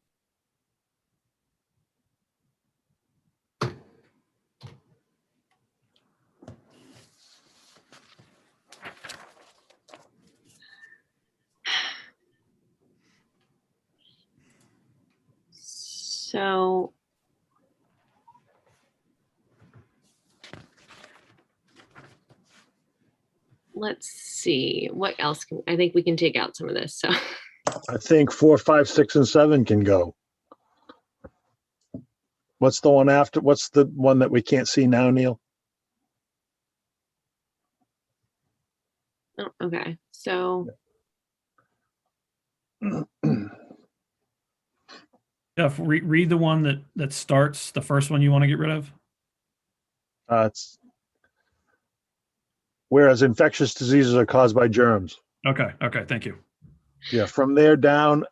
So let's see, what else can, I think we can take out some of this, so. I think 4, 5, 6, and 7 can go. What's the one after? What's the one that we can't see now, Neil? Oh, okay, so Jeff, read the one that starts, the first one you want to get rid of. It's whereas infectious diseases are caused by germs. Okay, thank you. Yeah, from there down,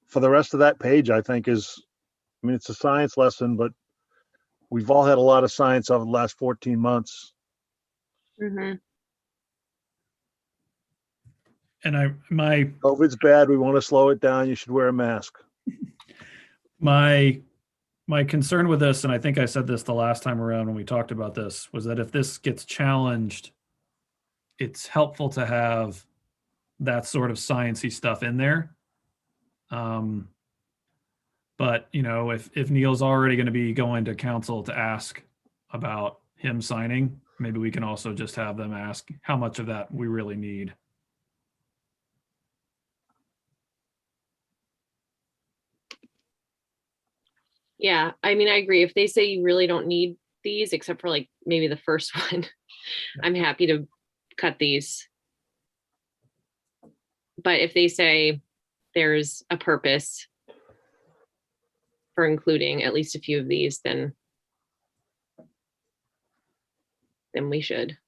for the rest of that page, I think is, I mean, it's a science lesson, but we've all had a lot of science over the last 14 months. mhm. And my COVID's bad. We want to slow it down. You should wear a mask. my concern with this, and I think I said this the last time around when we talked about this, was that if this gets challenged, it's helpful to have that sort of sciencey stuff in there. But you know, if Neil's already going to be going to council to ask about him signing, maybe we can also just have them ask how much of that we really need. Yeah, I mean, I agree. If they say you really don't need these, except for like maybe the first one, I'm happy to cut these. But if they say there's a purpose for including at least a few of these, then we should.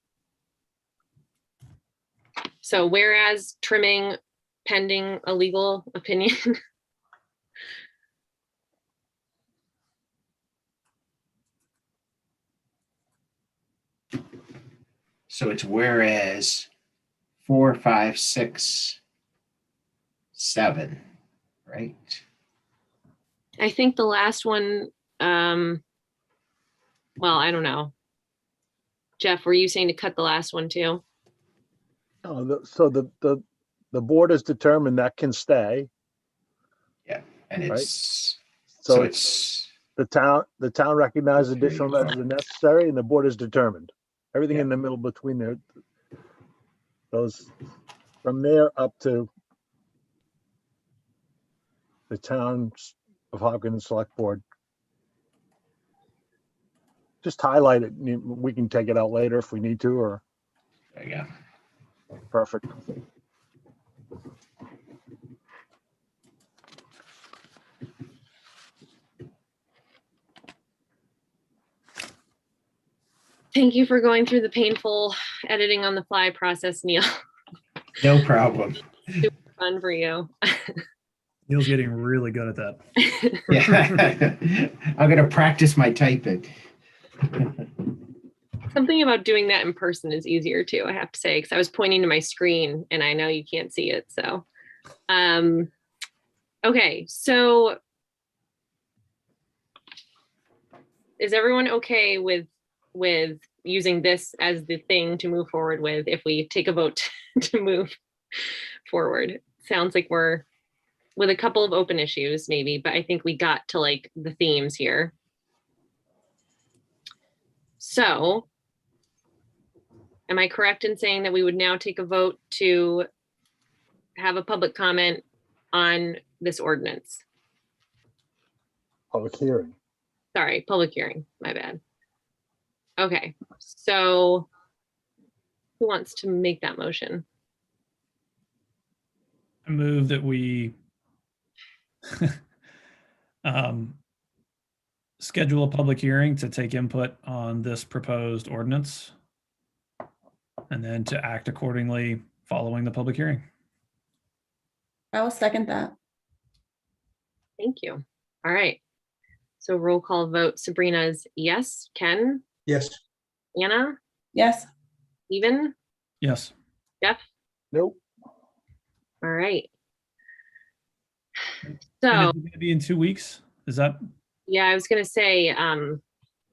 So whereas trimming pending a legal opinion. So it's whereas 4, 5, 6, 7, right? I think the last one, well, I don't know. Jeff, were you saying to cut the last one too? So the board has determined that can stay. Yeah, and Right. it's, So so it's the town recognizes additional measures are necessary, and the board is determined. Everything in the middle between there, those from there up to the towns of Hopkins Select Board. Just highlight it. We can take it out later if we need to, or there you go. perfect. Thank you for going through the painful editing on the fly process, Neil. No problem. Super fun for you. Neil's getting really good at that. Yeah. I'm going to practice my typing. Something about doing that in person is easier too, I have to say, because I was pointing to my screen and I know you can't see it. So, okay, so is everyone okay with using this as the thing to move forward with if we take a vote to move forward? Sounds like we're with a couple of open issues maybe, but I think we got to like the themes here. So am I correct in saying that we would now take a vote to have a public comment on this ordinance? Public hearing. Sorry, public hearing, my bad. Okay, so who wants to make that motion? I move that we schedule a public hearing to take input on this proposed ordinance, and then to act accordingly following the public hearing. I will second that. Thank you. All right. So roll call vote. Sabrina's yes. Ken? Yes. Anna? Yes. Steven? Yes. Jeff? Nope. All right. So, And it's gonna be in 2 weeks? Is that, yeah, I was gonna say,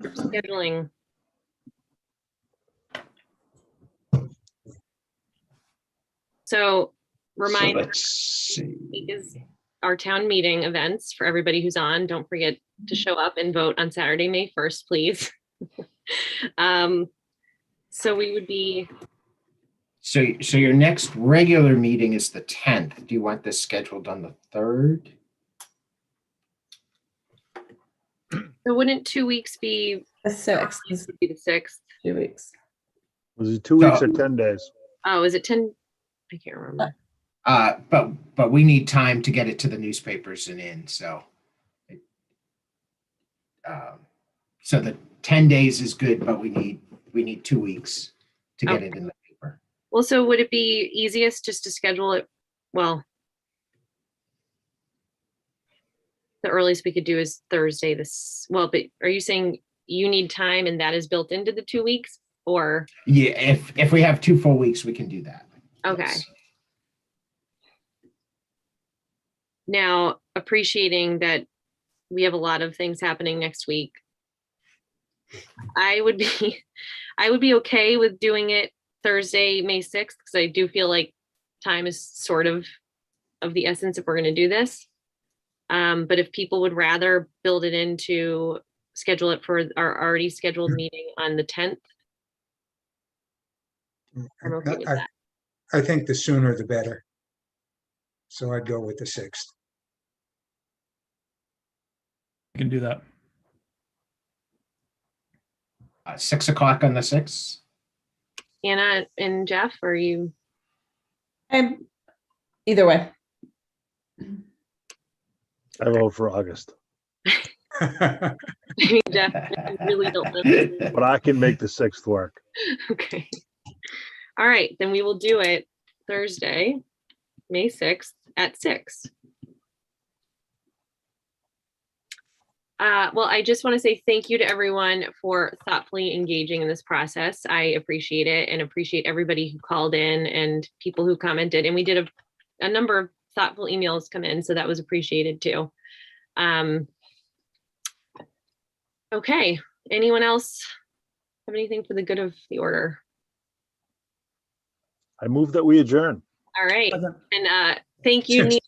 scheduling. So So remind let's see. is our town meeting events for everybody who's on. Don't forget to show up and vote on Saturday, May 1st, please. So we would be, So your next regular meeting is the 10th. Do you want this scheduled on the 3rd? so wouldn't 2 weeks be, The 6th is would be the 6th? 2 weeks. Was it 2 weeks or 10 days? Oh, is it 10? I can't remember. But we need time to get it to the newspapers and in, so. So the 10 days is good, but we need 2 weeks to get it in the paper. Well, so would it be easiest just to schedule it? Well, the earliest we could do is Thursday well, but are you saying you need time and that is built into the 2 weeks or? Yeah, if we have 2 full weeks, we can do that. Okay. Yes. Now, appreciating that we have a lot of things happening next week, I would be okay with doing it Thursday, May 6th, because I do feel like time is sort of the essence if we're going to do this. But if people would rather build it into, schedule it for our already scheduled meeting on the 10th, I'm okay with that. I think the sooner the better. So I'd go with the 6th. you can do that. 6 o'clock on the 6th? Anna and Jeff, are you? Either way. I vote for August, Jeff, I really don't know. but I can make the 6th work. Okay. All right, then we will do it Thursday, May 6th at 6. Well, I just want to say thank you to everyone for thoughtfully engaging in this process. I appreciate it and appreciate everybody who called in and people who commented. And we did a number of thoughtful emails come in, so that was appreciated too. Okay, anyone else have anything for the good of the order? I move that we adjourn. All right, and thank you, Neil.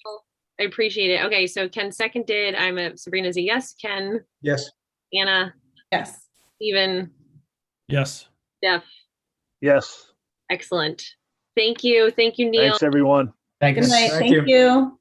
I appreciate it. Okay, so Ken seconded. Sabrina's a yes. Ken, Yes. Anna, Yes. Stephen, Yes. Jeff. Yes. Excellent. Thank you. Thank you, Neil. Thanks, everyone. Thanks. Good night. Thank Thank you. you.